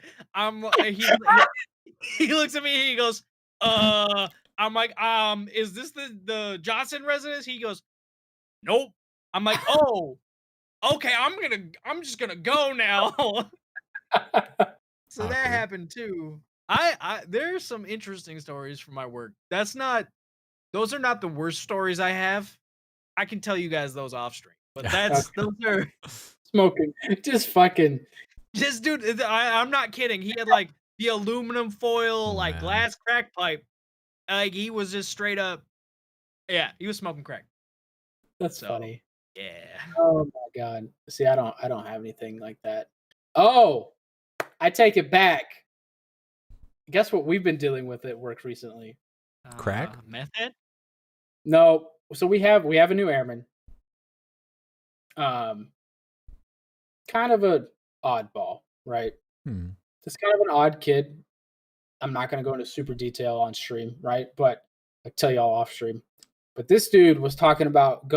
he looks at me. He goes, I'm like, is this the Johnson residence? He goes, "Nope." I'm like, "Oh, okay. I'm just gonna go now." So that Awkward. happened too. There's some interesting stories from my work. Those are not the worst stories I have. I can tell you guys those off stream. But those are Smoking, just fucking. just dude, I'm not kidding. He had like the aluminum foil, Oh, like man. glass crack pipe. Like he was just straight up, yeah, he was smoking crack. That's So, funny. yeah. Oh my god. See, I don't have anything like that. Oh, I take it back. Guess what we've been dealing with at work recently? Crack? Method? No, so we have a new airman. Kind of a oddball, right? Just kind of an odd kid. I'm not gonna go into super detail on stream, right? But I tell y'all off stream. But this dude was talking about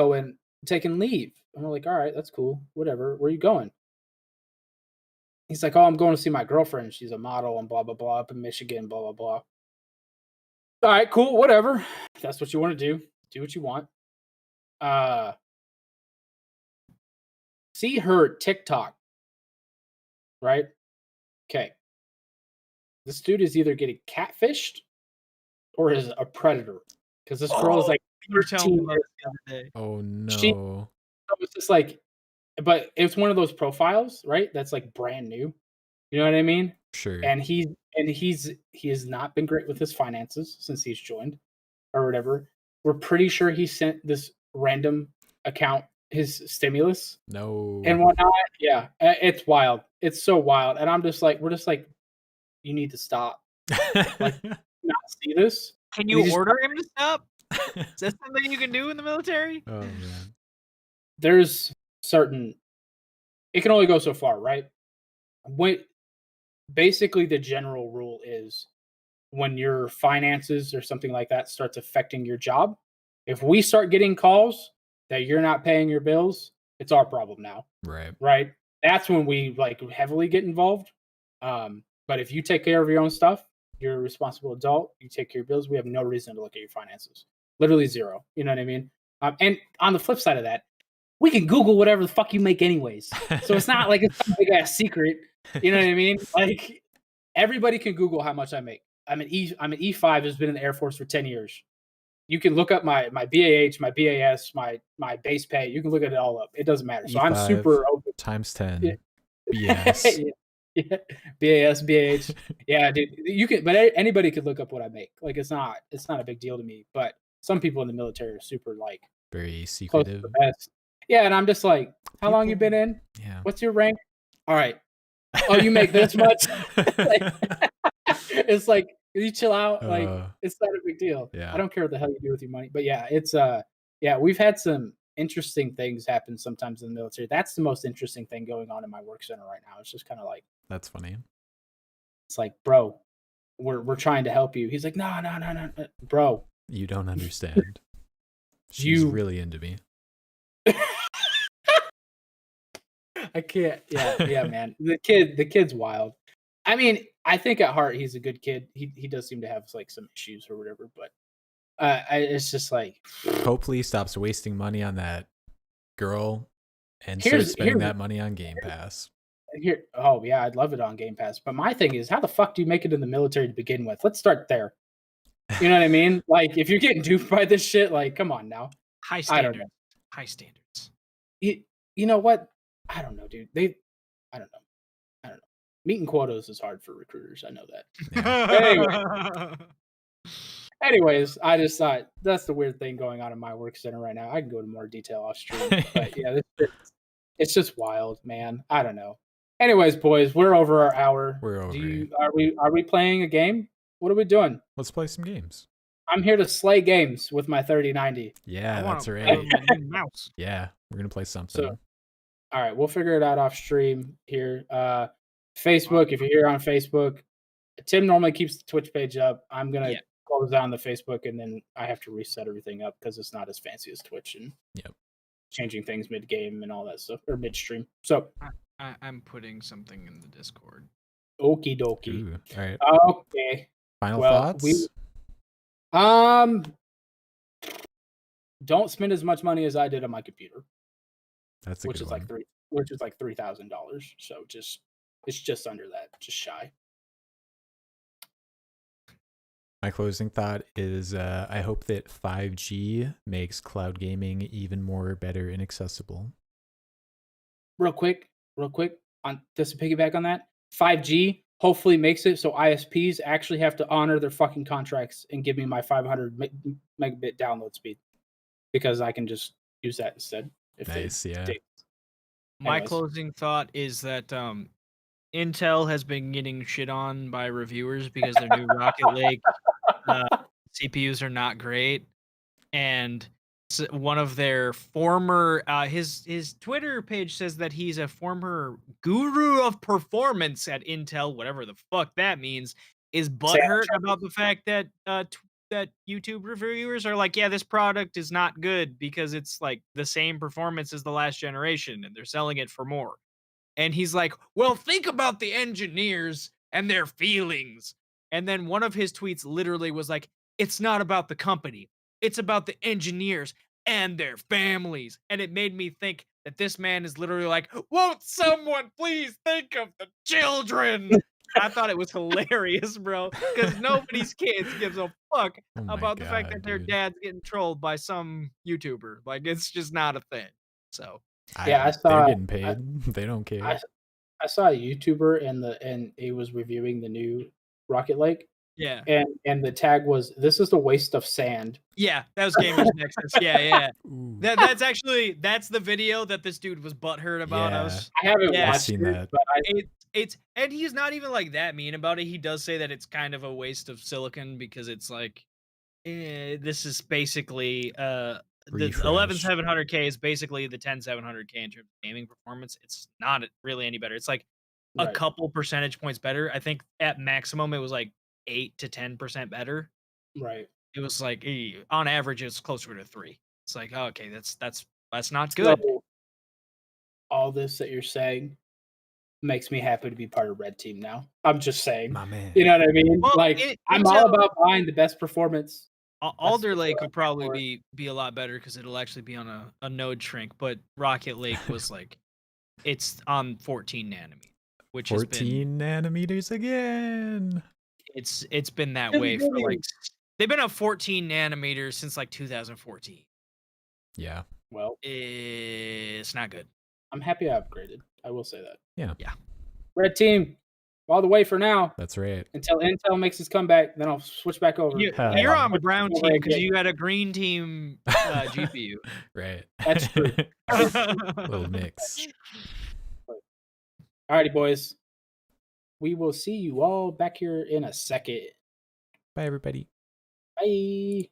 taking leave. And we're like, all right, that's cool. Whatever. Where are you going? He's like, "Oh, I'm going to see my girlfriend. She's a model and blah blah blah up in Michigan, blah blah blah." All right, cool, whatever. If that's what you want to do what you want. See her TikTok, right? Okay. this dude is either getting catfished or is a predator. Because this girl is like You were telling 13 me about years. this the other day. Oh She no. so it's just like, but it's one of those profiles, right? That's like brand new. You know what I mean? Sure. And he has not been great with his finances since he's joined or whatever. We're pretty sure he sent this random account his stimulus No. and whatnot. Yeah, it's wild. It's so wild. And I'm just like, we're just like, you need to stop. Like, not see this. Can And you he just- order him to stop? Is that something you can do in the military? Oh man. There's certain. It can only go so far, right? When basically the general rule is when your finances or something like that starts affecting your job, if we start getting calls that you're not paying your bills, it's our problem now, Right. right? That's when we like heavily get involved. But if you take care of your own stuff, you're a responsible adult, you take care of your bills, we have no reason to look at your finances. Literally zero. You know what I mean? And on the flip side of that, we can Google whatever the fuck you make anyways. So it's not like it's some big ass secret. You know what I mean? Like everybody can Google how much I make. I'm an E5 who's been in the Air Force for 10 years. You can look up my BAH, my BAS, my base pay. You can look at it all up. It doesn't matter. So I'm E5 super open. times 10. Yeah. BS. Yeah. BAS, BAH. Yeah, dude. You can, but anybody could look up what I make. Like it's not a big deal to me. But some people in the military are super like Very close to secretive. the best. Yeah, and I'm just like, how long you been in? Yeah. What's your rank? All right. Oh, you make this much? It's like you chill out. Like it's not a big deal. Yeah. I don't care what the hell you do with your money. But yeah, it's yeah, we've had some interesting things happen sometimes in the military. That's the most interesting thing going on in my work center right now. It's just kind of like That's funny. it's like, bro, we're trying to help you. He's like, no, bro. You don't understand. She's really into me. I can't. Yeah, man. The kid's wild. I mean, I think at heart he's a good kid. He does seem to have like some issues or whatever, but it's just like hopefully he stops wasting money on that girl and starts spending that money on Game Pass. Here, oh yeah, I'd love it on Game Pass. But my thing is, how the fuck do you make it in the military to begin with? Let's start there. You know what I mean? Like, if you're getting duped by this shit, like, come on now. High standards. High standards. You know what? I don't know, dude. I don't know. Meeting quotas is hard for recruiters. I know that. Yeah. Anyways, I just thought that's the weird thing going on in my work center right now. I can go into more detail off stream, but yeah, it's just wild, man. I don't know. Anyways, boys, we're over our hour. We're over. Are we playing a game? What are we doing? Let's play some games. I'm here to slay games with my 3090. Yeah, that's right. Mouse. Yeah, we're gonna play something. So, all right, we'll figure it out off stream here. Facebook, if you're here on Facebook, Tim normally keeps the Twitch page up. I'm gonna close down the Facebook, and then I have to reset everything up because it's not as fancy as Twitch and changing things mid game and all that stuff or midstream. So I'm putting something in the Discord. Okie dokie. Ooh, all right. Okay. Final thoughts. Don't spend as much money as I did on my computer. That's a which good is one. which is like $3,000. So it's just under that, just shy. My closing thought is I hope that 5G makes cloud gaming even more better and accessible. Real quick, on just to piggyback on that, 5G hopefully makes it so ISPs actually have to honor their fucking contracts and give me my 500 megabit download speed because I can just use that instead. Nice, yeah. My closing thought is that Intel has been getting shit on by reviewers because their new Rocket Lake CPUs are not great, and one of their former his Twitter page says that he's a former guru of performance at Intel, whatever the fuck that means, is butthurt about the fact that that YouTube reviewers are like, yeah, this product is not good because it's like the same performance as the last generation and they're selling it for more. And he's like, well, think about the engineers and their feelings. And then one of his tweets literally was like, it's not about the company. It's about the engineers and their families. And it made me think that this man is literally like, won't someone please think of the children? I thought it was hilarious, bro, because nobody's kids gives a fuck Oh my about the fact that God, their dude. dad's getting trolled by some YouTuber. Like, it's just not a thing. So, Yeah, I They're saw getting paid. They don't care. I saw a YouTuber and he was reviewing the new Rocket Lake, yeah. and the tag was, "This is a waste of sand." Yeah, that was Gamers Nexus. Yeah. Ooh. That's the video that this dude was butthurt about. Yeah. I haven't Yeah, watched seen it, that. but it's and he's not even like that mean about it. He does say that it's kind of a waste of silicon because it's like this is basically the Refresh. 11700K is basically the 10700K in terms of gaming performance. It's not really any better. It's like a right, couple percentage points better. I think at maximum it was like 8 to 10% better. right. It was like on average it's closer to 3. It's like, oh, okay, that's not good. So all this that you're saying makes me happy to be part of Red Team now. I'm just saying. My man. You know what I mean? Well, Like, I'm all about buying the best performance. Alder Lake would for probably it. be a lot better because it'll actually be on a node shrink, but Rocket Lake was like it's on 14 nanometer, which has been 14 nanometers again. it's been that It's way for brilliant. like they've been on 14 nanometers since like 2014. Yeah. Well, It's not good. I'm happy I upgraded. I will say that. Yeah. Red Team, all the way for now. That's right. Until Intel makes its comeback, then I'll switch back over. You're on Switch brown over team because again. you had a green team GPU. Right. That's true. Little mix. Alrighty, boys. We will see you all back here in a second. Bye, everybody. Bye.